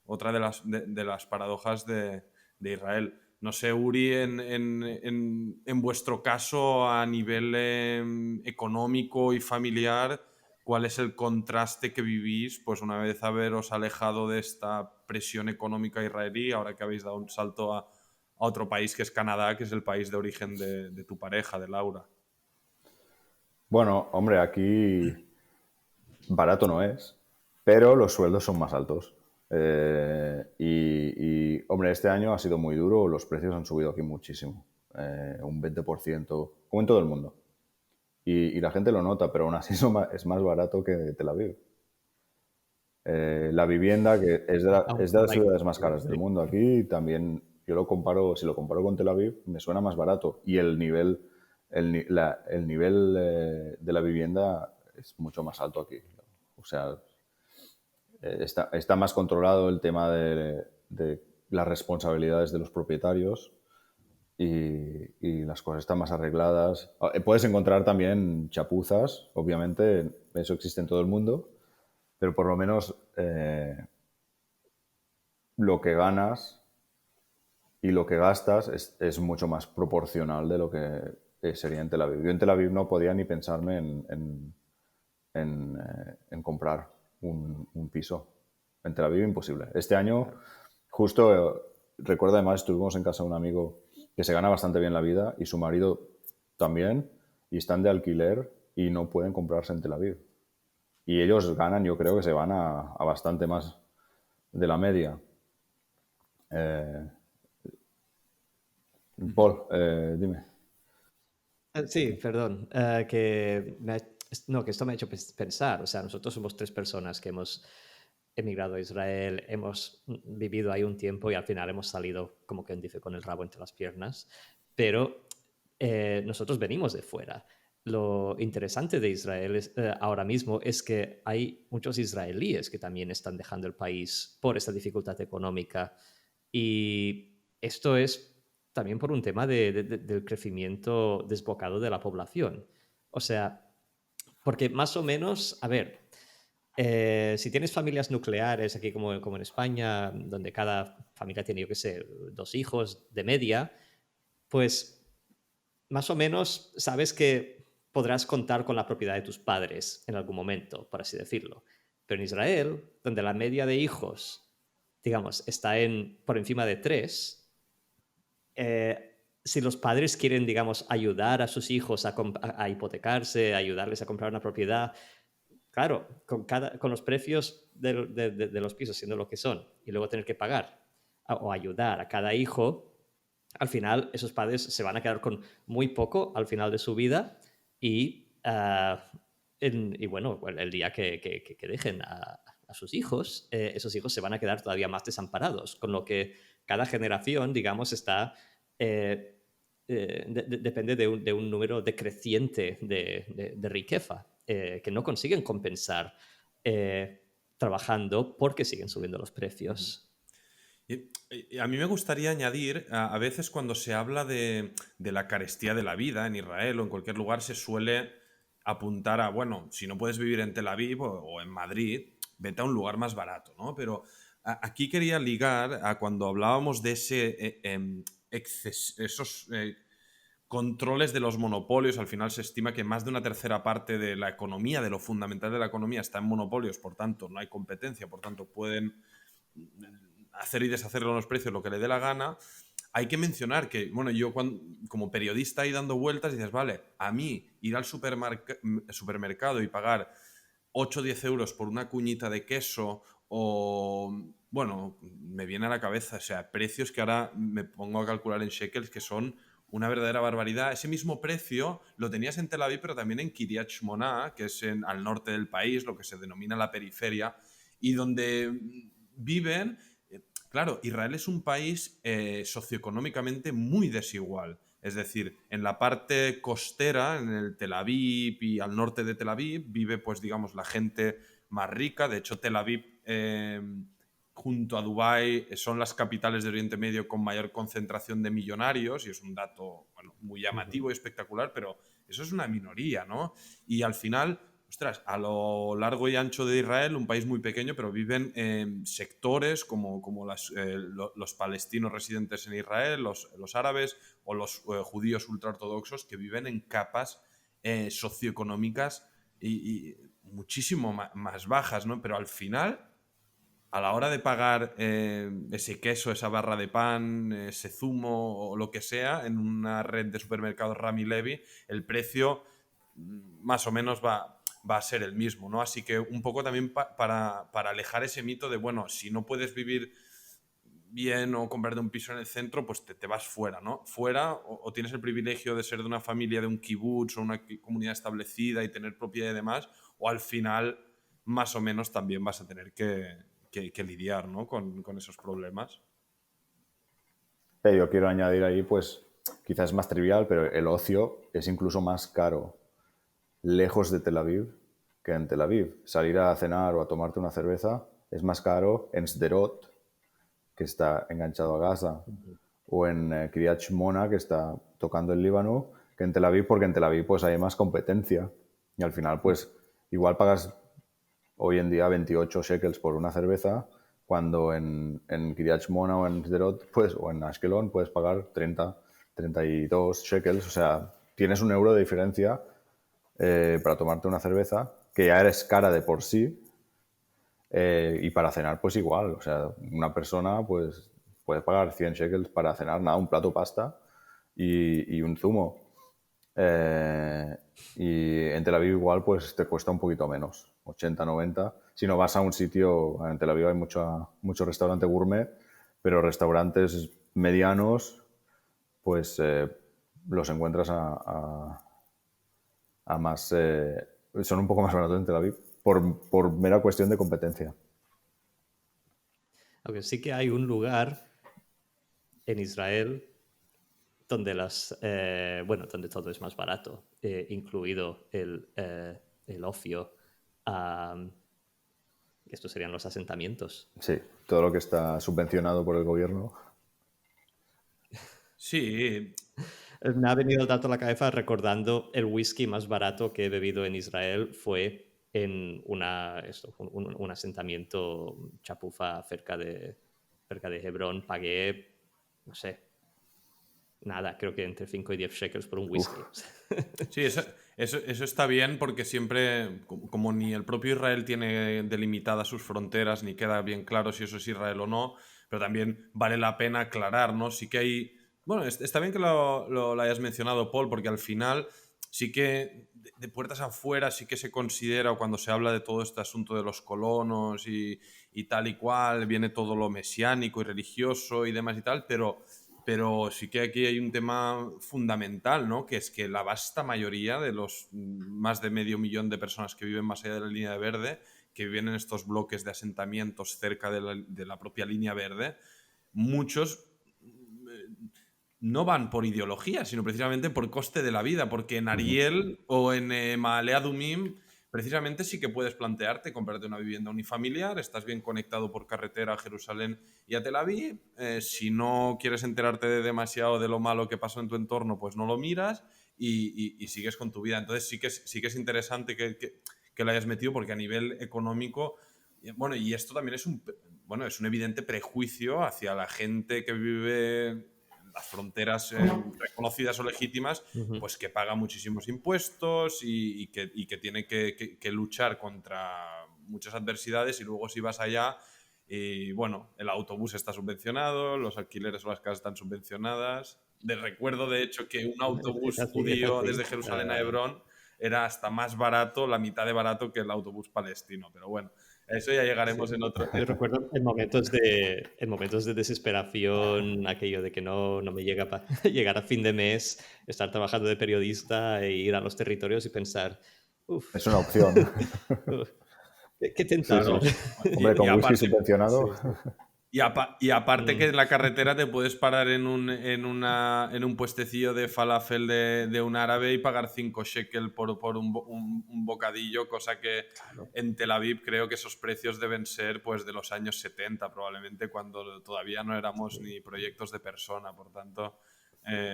otra de las paradojas de Israel. No sé, Uri, en vuestro caso a nivel económico y familiar, ¿cuál es el contraste que vivís pues una vez haberos alejado de esta presión económica israelí, ahora que habéis dado un salto a otro país que es Canadá, que es el país de origen de tu pareja, de Laura? Bueno, hombre, aquí barato no es, pero los sueldos son más altos. Hombre, este año ha sido muy duro, los precios han subido aquí muchísimo, un 20%, como en todo el mundo. Y la gente lo nota, pero aún así es más barato que Tel Aviv. La vivienda, que es de las ciudades más caras del Sí. mundo aquí, también yo lo comparo, si lo comparo con Tel Aviv, me suena más barato. Y el nivel, el nivel de la vivienda es mucho más alto aquí. O sea, está más controlado el tema de las responsabilidades de los propietarios y las cosas están más arregladas. Puedes encontrar también chapuzas, obviamente, eso existe en todo el mundo, pero por lo menos lo que ganas y lo que gastas es mucho más proporcional de lo que sería en Tel Aviv. Yo en Tel Aviv no podía ni pensarme en comprar un piso. En Tel Aviv imposible. Este año, justo, recuerdo además, estuvimos en casa de un amigo que se gana bastante bien la vida y su marido también, y están de alquiler y no pueden comprarse en Tel Aviv. Y ellos ganan, yo creo que se van a bastante más de la media. Eh, Paul, dime. Sí, perdón, no, que esto me ha hecho pensar, o sea, nosotros somos tres personas que hemos emigrado a Israel, hemos vivido ahí un tiempo y al final hemos salido, como quien dice, con el rabo entre las piernas, pero nosotros venimos de fuera. Lo interesante de Israel ahora mismo es que hay muchos israelíes que también están dejando el país por esta dificultad económica y esto es también por un tema del crecimiento desbocado de la población. O sea, porque más o menos, a ver, si tienes familias nucleares aquí como en España, donde cada familia tiene, yo qué sé, 2 hijos de media, pues más o menos sabes que podrás contar con la propiedad de tus padres en algún momento, por así decirlo. Pero en Israel, donde la media de hijos, digamos, está por encima de 3, si los padres quieren, digamos, ayudar a sus hijos a hipotecarse, ayudarles a comprar una propiedad, claro, con los precios de los pisos siendo lo que son, y luego tener que pagar o ayudar a cada hijo, al final esos padres se van a quedar con muy poco al final de su vida y, bueno, el día que dejen a sus hijos, esos hijos se van a quedar todavía más desamparados, con lo que cada generación, digamos, está... depende de un número decreciente de riqueza que no consiguen compensar trabajando porque siguen subiendo los precios. Y a mí me gustaría añadir, a veces cuando se habla de la carestía de la vida en Israel o en cualquier lugar, se suele apuntar a, bueno, si no puedes vivir en Tel Aviv o en Madrid, vete a un lugar más barato, ¿no? Pero aquí quería ligar a cuando hablábamos de esos controles de los monopolios. Al final se estima que más de una tercera parte de la economía, de lo fundamental de la economía, está en monopolios, por tanto no hay competencia, por tanto pueden hacer y deshacer con los precios lo que le dé la gana. Hay que mencionar que, bueno, yo como periodista ahí dando vueltas dices, vale, a mí ir al supermercado y pagar 8 o 10 euros por una cuñita de queso o, bueno, me viene a la cabeza, o sea, precios que ahora me pongo a calcular en shekels que son una verdadera barbaridad. Ese mismo precio lo tenías en Tel Aviv, pero también en Kiryat Shmona, que es al norte del país, lo que se denomina la periferia, y donde viven... Claro, Israel es un país socioeconómicamente muy desigual. Es decir, en la parte costera, en el Tel Aviv y al norte de Tel Aviv, vive, pues, digamos, la gente más rica. De hecho, Tel Aviv, junto a Dubái, son las capitales de Oriente Medio con mayor concentración de millonarios, y es un dato, bueno, muy llamativo y espectacular, pero eso es una minoría, ¿no? Y al final, ostras, a lo largo y ancho de Israel, un país muy pequeño, pero viven sectores como los palestinos residentes en Israel, los árabes o los judíos ultraortodoxos, que viven en capas socioeconómicas y muchísimo más bajas, ¿no? Pero al final, a la hora de pagar ese queso, esa barra de pan, ese zumo o lo que sea, en una red de supermercados Rami Levy, el precio más o menos va a ser el mismo, ¿no? Así que un poco también para alejar ese mito de, bueno, si no puedes vivir bien o comprarte un piso en el centro, pues te vas fuera, ¿no? Fuera, o tienes el privilegio de ser de una familia de un kibutz o una comunidad establecida y tener propiedad y demás, o al final más o menos también vas a tener que lidiar, ¿no? con esos problemas. Yo quiero añadir ahí, pues, quizás es más trivial, pero el ocio es incluso más caro lejos de Tel Aviv que en Tel Aviv. Salir a cenar o a tomarte una cerveza es más caro en Sderot, que está enganchado a Gaza, o en Kiryat Shmona, que está tocando el Líbano, que en Tel Aviv, porque en Tel Aviv pues hay más competencia. Y al final, pues, igual pagas hoy en día 28 shekels por una cerveza, cuando en Kiryat Shmona o en Sderot, pues, o en Ashkelon puedes pagar 30, 32 shekels. O sea, tienes un euro de diferencia para tomarte una cerveza, que ya eres cara de por sí, y para cenar pues igual. O sea, una persona pues puede pagar 100 shekels para cenar, nada, un plato pasta y un zumo. Y en Tel Aviv igual pues te cuesta un poquito menos, 80, 90. Si no vas a un sitio, en Tel Aviv hay mucho restaurante gourmet, pero restaurantes medianos pues los encuentras a más... son un poco más baratos en Tel Aviv por mera cuestión de competencia. Aunque sí que hay un lugar en Israel donde donde todo es más barato, incluido el ocio. Estos serían los asentamientos. Sí, todo lo que está subvencionado por el gobierno. Sí. Me ha venido el dato a la cabeza recordando el whisky más barato que he bebido en Israel fue en un asentamiento chapuza cerca de Hebrón. Pagué, no sé, nada, creo que entre 5 y 10 shekels por un whisky. Sí, eso está bien, porque siempre, como ni el propio Israel tiene delimitadas sus fronteras, ni queda bien claro si eso es Israel o no, pero también vale la pena aclarar, ¿no? Sí que hay Bueno, está bien que lo hayas mencionado, Paul, porque al final sí que de puertas afuera sí que se considera, o cuando se habla de todo este asunto de los colonos y tal y cual, viene todo lo mesiánico y religioso y demás y tal, pero sí que aquí hay un tema fundamental, ¿no? Que es que la vasta mayoría de los más de 500.000 de personas que viven más allá de la línea verde, que viven en estos bloques de asentamientos cerca de la propia línea verde, muchos no van por ideología, sino precisamente por coste de la vida, porque en Ariel o en Maalea Dumim precisamente sí que puedes plantearte comprarte una vivienda unifamiliar, estás bien conectado por carretera a Jerusalén y a Tel Aviv, si no quieres enterarte de demasiado de lo malo que pasó en tu entorno, pues no lo miras y sigues con tu vida. Entonces sí que es interesante que lo hayas metido, porque a nivel económico, bueno, y esto también es un evidente prejuicio hacia la gente que vive en las fronteras reconocidas o legítimas, Ujú. pues que paga muchísimos impuestos y que tiene que luchar contra muchas adversidades, y luego si vas allá y bueno, el autobús está subvencionado, los alquileres o las casas están subvencionadas. Recuerdo de hecho que un Es autobús así, es judío así. desde Jerusalén a Hebrón era hasta más barato, la mitad de barato que el autobús palestino, pero bueno, a eso ya llegaremos Sí. en otro. Yo recuerdo en momentos de desesperación, aquello de que no me llega para llegar a fin de mes, estar trabajando de periodista e ir a los territorios y pensar, uff, Es una opción. qué Sí, sí. tentador. Hombre, Y con whisky aparte, subvencionado. Sí, sí. y aparte que Mm, en la carretera te puedes parar en un puestecillo de falafel de un árabe y pagar 5 shekel por un bocadillo, cosa que claro. en Tel Aviv creo que esos precios deben ser pues de los años 70 probablemente, cuando todavía no éramos Sí, ni proyectos de persona. Por tanto,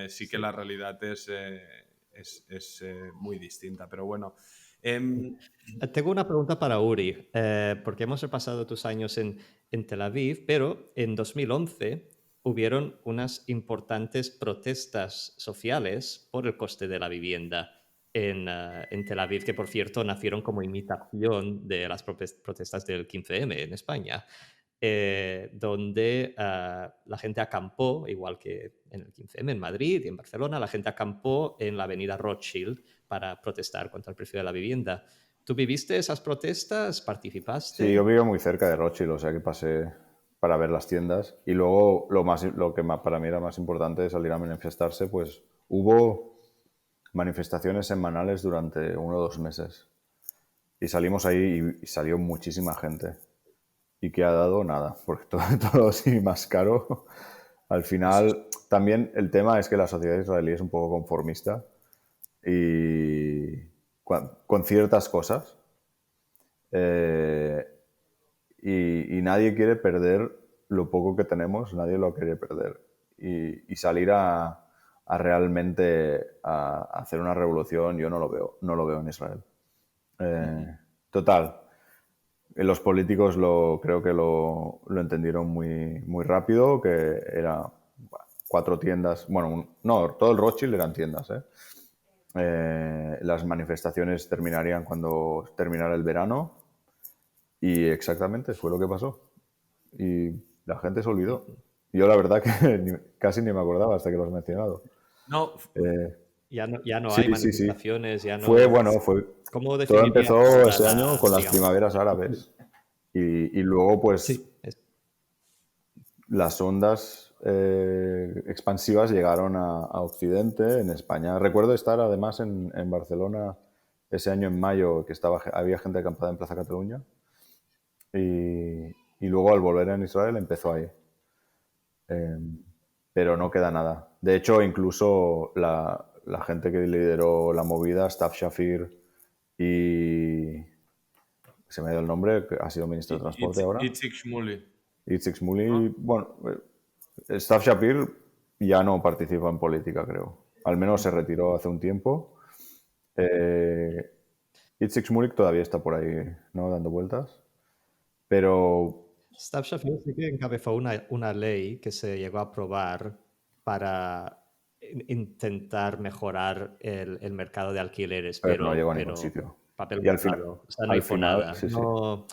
sí que sí. la realidad es muy distinta. Pero bueno, Mm. em, Tengo una pregunta para Uri, porque hemos repasado tus años en Tel Aviv, pero en 2011 hubieron unas importantes protestas sociales por el coste de la vivienda en Tel Aviv, que por cierto nacieron como imitación de las protestas del 15M en España, donde la gente acampó, igual que en el 15M en Madrid y en Barcelona, la gente acampó en la avenida Rothschild para protestar contra el precio de la vivienda. ¿Tú viviste esas protestas? Sí, yo ¿Participaste? vivo muy cerca de Rothschild, o sea que pasé para ver las tiendas. Y luego lo que para mí era más importante de salir a manifestarse, pues hubo manifestaciones semanales durante 1 o 2 meses. Y salimos ahí y salió muchísima gente. ¿Y qué ha dado? Nada, porque todo así más caro. Al eso es. final, también el tema es que la sociedad israelí es un poco conformista y con ciertas cosas. Eh, y nadie quiere perder lo poco que tenemos, nadie lo quiere perder. Y salir a realmente a hacer una revolución, yo no lo veo en Israel. Ujú. Total, los políticos creo que lo entendieron muy rápido, que era 4 tiendas, bueno, no, todo el Rothschild eran tiendas, ¿eh? Las manifestaciones terminarían cuando terminara el verano y exactamente fue lo que pasó. Y la gente se olvidó. Ujú. Yo la verdad que casi ni me acordaba hasta que lo has mencionado. No, Eh, Ya no hay sí, sí, sí. manifestaciones, ya Fue, no... bueno, fue, ¿Cómo todo definirías empezó ahora ese año con las digamos, primaveras árabes y luego pues sí, las ondas expansivas llegaron a Occidente, en España. Recuerdo estar además en Barcelona ese año en mayo, que había gente acampada en Plaza Cataluña y luego al volver en Israel empezó ahí. Eh, pero no queda nada. De hecho, incluso la gente que lideró la movida, Stav Shafir y... Se me ha ido el nombre, que ha sido ministro de Transporte ahora. Itzik Shmuli, Itzik ¿no? Shmuli, bueno, Stav Shapir ya no participa en política, creo. Al menos se retiró hace un tiempo. Eh, Itzik Shmulik todavía está por ahí, ¿no? Dando vueltas. Pero Stab Sheffield sí que encabezó una ley que se llegó a aprobar para intentar mejorar el mercado de alquileres, a ver, no llegó a ningún pero sitio. papel Y al final, mojado, o sea, no al hizo final, nada. sí, sí. No,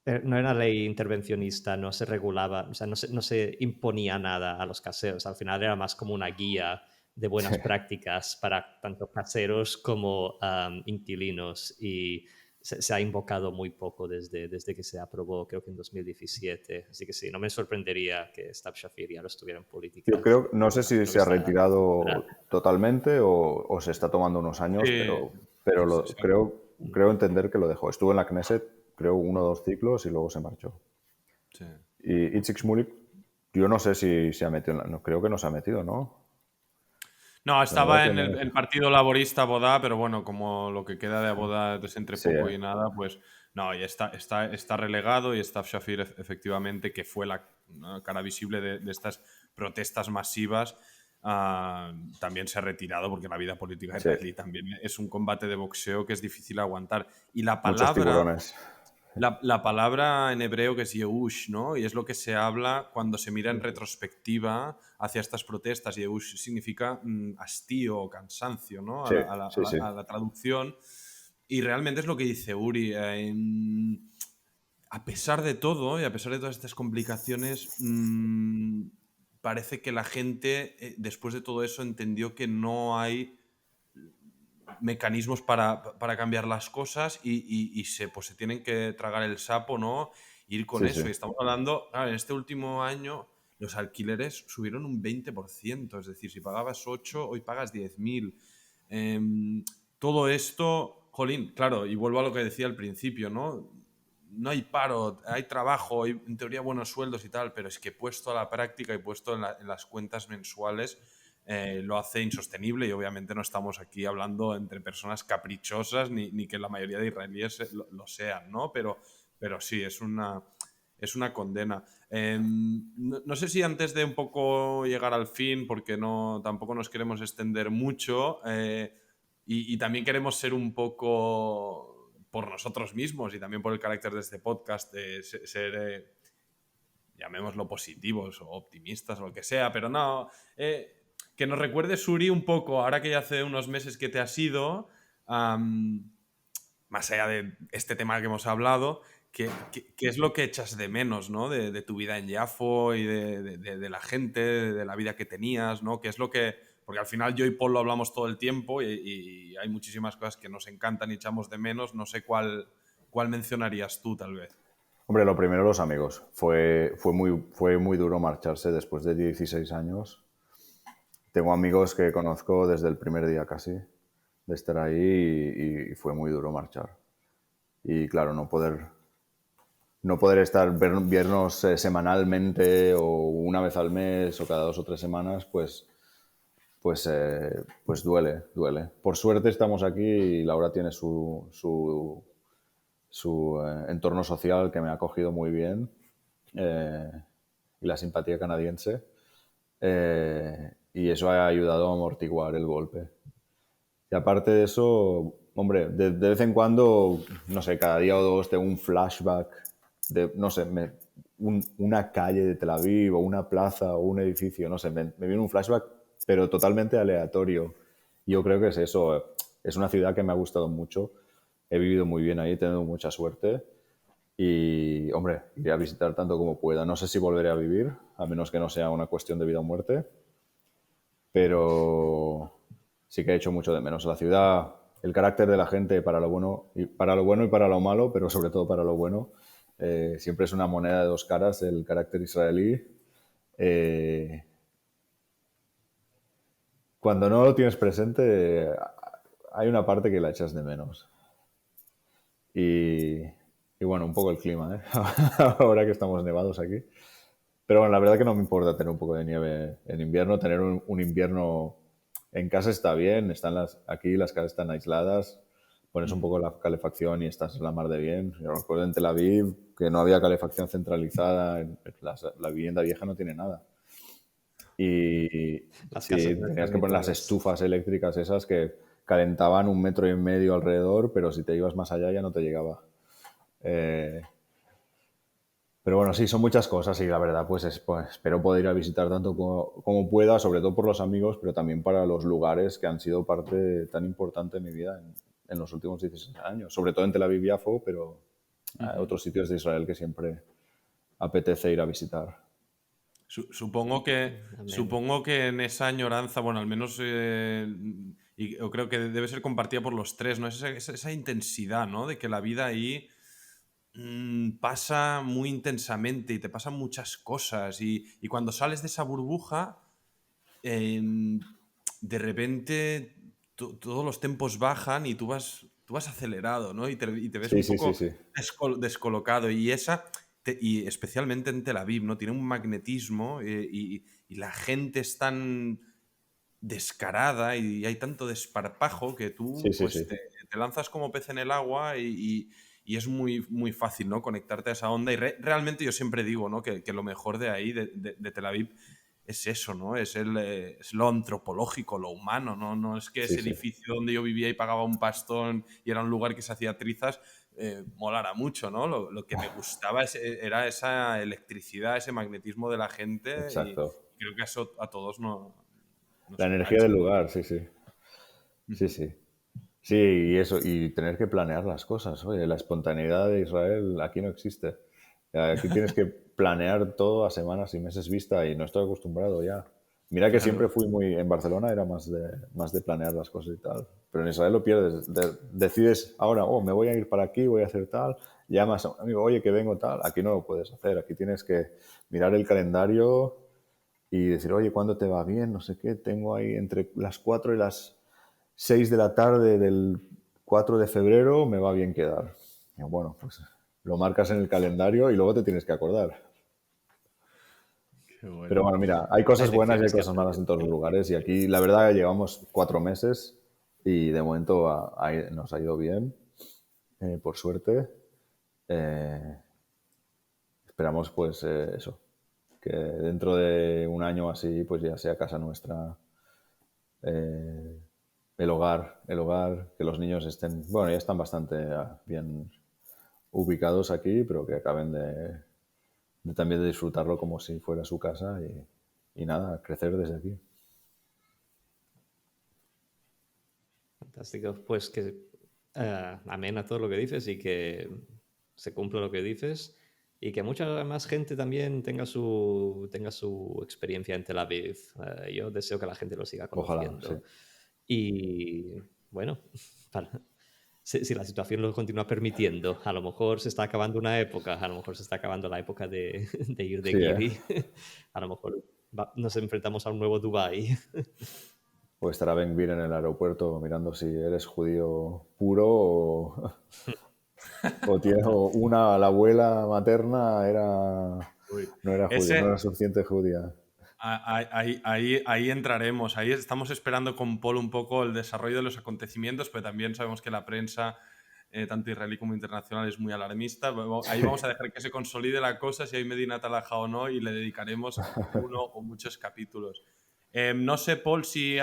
No era ley intervencionista, no se regulaba, o sea, no se imponía nada a los caseros. Al final era más como una guía de buenas prácticas para tanto caseros como inquilinos y se ha invocado muy poco desde que se aprobó, creo que en 2017. Así que sí, no me sorprendería que Stab Shafir ya no estuviera en Yo política. creo, no sé si Imagino que se ha estará retirado totalmente o se está tomando unos años, Sí, pero sí, creo entender que lo dejó. Estuvo en la Knesset, creo, 1 o 2 ciclos y luego se marchó. sí. Y Itzik Shmulik, yo no sé si se ha metido no, creo que no se ha metido, ¿no? No, La verdad estaba que en no lo el sé. Partido Laborista Abodá, pero bueno, como lo que queda de Abodá es entre Sí, poco y nada, pues no, y está relegado y Stav Shafir efectivamente, que fue la, ¿no?, cara visible de estas protestas masivas, también se ha retirado porque la vida política sí. israelí también es un combate de boxeo que es difícil aguantar. Y la Muchos palabra tiburones. la palabra en hebreo que es Yehush, ¿no? Y es lo que se habla cuando se mira en retrospectiva hacia estas protestas. Yehush significa hastío o cansancio, ¿no? Sí, sí, sí. A la traducción. Y realmente es lo que dice Uri. A pesar de todo y a pesar de todas estas complicaciones, parece que la gente, después de todo eso, entendió que no hay mecanismos para cambiar las cosas pues se tienen que tragar el sapo, ¿no? Ir con Sí, sí. eso. Y estamos hablando, claro, en este último año los alquileres subieron un 20%, es decir, si pagabas 8, hoy pagas 10.000. Todo esto, jolín, claro, y vuelvo a lo que decía al principio, ¿no? No hay paro, hay trabajo, hay en teoría buenos sueldos y tal, pero es que puesto a la práctica y puesto en las cuentas mensuales, lo hace insostenible y obviamente no estamos aquí hablando entre personas caprichosas ni que la mayoría de israelíes lo sean, ¿no? Pero sí, es una condena. No sé si antes de un poco llegar al fin, porque no, tampoco nos queremos extender mucho, y también queremos ser un poco por nosotros mismos y también por el carácter de este podcast, de ser, llamémoslo positivos o optimistas o lo que sea, pero no, que nos recuerde Suri un poco, ahora que ya hace unos meses que te has ido, más allá de este tema que hemos hablado, ¿qué es lo que echas de menos, ¿no? De tu vida en Jafo y de la gente, de la vida que tenías, ¿no? ¿Qué es lo que...? Porque al final yo y Paul lo hablamos todo el tiempo y hay muchísimas cosas que nos encantan y echamos de menos. No sé cuál mencionarías tú, tal vez. Hombre, lo primero, los amigos. Fue muy duro marcharse después de 16 años. Tengo amigos que conozco desde el primer día casi de estar ahí y fue muy duro marchar. Y claro, no poder vernos semanalmente o una vez al mes o cada 2 o 3 semanas, pues duele, duele. Por suerte estamos aquí y Laura tiene su entorno social que me ha acogido muy bien, y la simpatía canadiense, y eso ha ayudado a amortiguar el golpe. Y aparte de eso, hombre, de vez en cuando, no sé, cada día o dos tengo un flashback de, no sé, una calle de Tel Aviv o una plaza o un edificio, no sé, me viene un flashback, pero totalmente aleatorio. Y yo creo que es eso, es una ciudad que me ha gustado mucho, he vivido muy bien ahí, he tenido mucha suerte y, hombre, iré a visitar tanto como pueda. No sé si volveré a vivir, a menos que no sea una cuestión de vida o muerte, pero sí que he hecho mucho de menos la ciudad, el carácter de la gente para lo bueno y para lo malo, pero sobre todo para lo bueno. Siempre es una moneda de 2 caras el carácter israelí. Eh, Cuando no lo tienes presente, hay una parte que la echas de menos. Y, y bueno, un poco el clima, ¿eh? Ahora que estamos nevados aquí. Pero bueno, la verdad que no me importa tener un poco de nieve en invierno. Tener un invierno en casa está bien. Aquí las casas están aisladas. Pones un poco la calefacción y estás en la mar de bien. Yo recuerdo en Tel Aviv que no había calefacción centralizada. La vivienda vieja no tiene nada. Y Las sí, casas de tenías que poner las dormitorios. estufas eléctricas esas que calentaban 1,5 metros alrededor, pero si te ibas más allá ya no te llegaba. Eh, pero bueno, sí, son muchas cosas y la verdad, pues espero poder ir a visitar tanto como pueda, sobre todo por los amigos, pero también para los lugares que han sido parte tan importante de mi vida en los últimos 16 años. Sobre todo en Tel Aviv Yafo, pero otros sitios de Israel que siempre apetece ir a visitar. Supongo que en esa añoranza, bueno, al menos y yo creo que debe ser compartida por los tres, ¿no? Esa intensidad, ¿no? De que la vida ahí pasa muy intensamente y te pasan muchas cosas y cuando sales de esa burbuja, de repente todos los tempos bajan y tú vas acelerado, ¿no? Y te ves Sí, un sí, sí, poco sí. descolocado. Y y especialmente en Tel Aviv, ¿no? Tiene un magnetismo y la gente es tan descarada y hay tanto desparpajo que Sí, tú sí, pues sí. te lanzas como pez en el agua y es muy, muy fácil, ¿no? Conectarte a esa onda. Y realmente yo siempre digo, ¿no? Que lo mejor de ahí, de Tel Aviv, es eso, ¿no? Es lo antropológico, lo humano, ¿no? No es que Sí, ese sí. edificio donde yo vivía y pagaba un pastón y era un lugar que se hacía trizas, molara mucho, ¿no? Lo que me gustaba era esa electricidad, ese magnetismo de la gente y Exacto. creo que eso a todos nos La energía engancha. del lugar, sí, sí. Sí, sí. Sí, y eso, y tener que planear las cosas. Oye, la espontaneidad de Israel aquí no existe. Aquí tienes que planear todo a semanas y meses vista y no estoy acostumbrado ya. Mira que siempre Claro. fui en Barcelona era más de planear las cosas y tal. Pero en Israel lo pierdes. Decides ahora, me voy a ir para aquí, voy a hacer tal. Llamas a un amigo, oye, que vengo tal. Aquí no lo puedes hacer. Aquí tienes que mirar el calendario y decir, oye, ¿cuándo te va bien? No sé qué. Tengo ahí entre las 4 y las 6 de la tarde del 4 de febrero, me va bien quedar. Y bueno, pues lo marcas en el calendario y luego te tienes que acordar. Qué Pero bueno. bueno, mira, hay cosas Hay buenas y hay lecciones que cosas malas aprender. en todos los lugares. Y aquí, la verdad, llevamos 4 meses y de momento nos ha ido bien, por suerte. Eh, esperamos, pues, eso, que dentro de un año así, pues ya sea casa nuestra, eh, el hogar, que los niños estén, bueno, ya están bastante bien ubicados aquí, pero que acaben también de disfrutarlo como si fuera su casa y nada, crecer desde aquí. Fantástico. Pues que amén a todo lo que dices y que se cumpla lo que dices y que mucha más gente también tenga su experiencia en Tel Aviv. Yo deseo que la gente lo siga Ojalá, sí. conociendo. Y bueno, si la situación lo continúa permitiendo, a lo mejor se está acabando una época, a lo mejor se está acabando la época de ir de Sí, ¿eh? guiri, a lo mejor nos enfrentamos a un nuevo Dubái. O estará Ben Gvir en el aeropuerto mirando si eres judío puro la abuela materna Uy. no era judía, no era Ese, suficiente judía. ahí entraremos. Ahí estamos esperando con Paul un poco el desarrollo de los acontecimientos, pero también sabemos que la prensa, tanto israelí como internacional, es muy alarmista. Ahí vamos a dejar que se consolide la cosa, si hay Medina Talaja o no, y le dedicaremos uno o muchos capítulos. No sé, Paul, si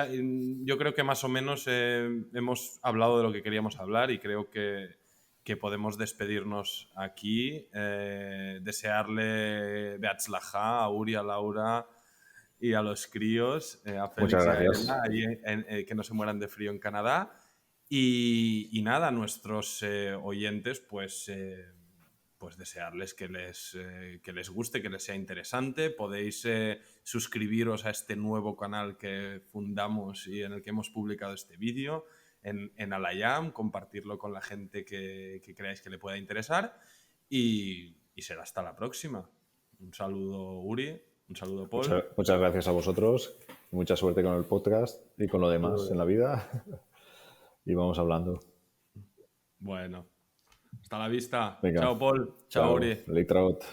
yo creo que más o menos hemos hablado de lo que queríamos hablar y creo que podemos despedirnos aquí. Desearle Beatzlajá a Uri, a Laura y a los críos, a Muchas Félix y a gracias. Ella, ahí que no se mueran de frío en Canadá. Y nada, a nuestros oyentes, pues desearles que les guste, que les sea interesante. Podéis suscribiros a este nuevo canal que fundamos y en el que hemos publicado este vídeo en Alayam, compartirlo con la gente que creáis que le pueda interesar y será hasta la próxima. Un saludo, Uri. Un saludo, Paul. Muchas gracias a vosotros. Mucha suerte con el podcast y con lo demás en la vida. Y vamos hablando. Bueno, hasta la vista. Venga, Chao, Paul. Chao, chao. Uri. Leitraot.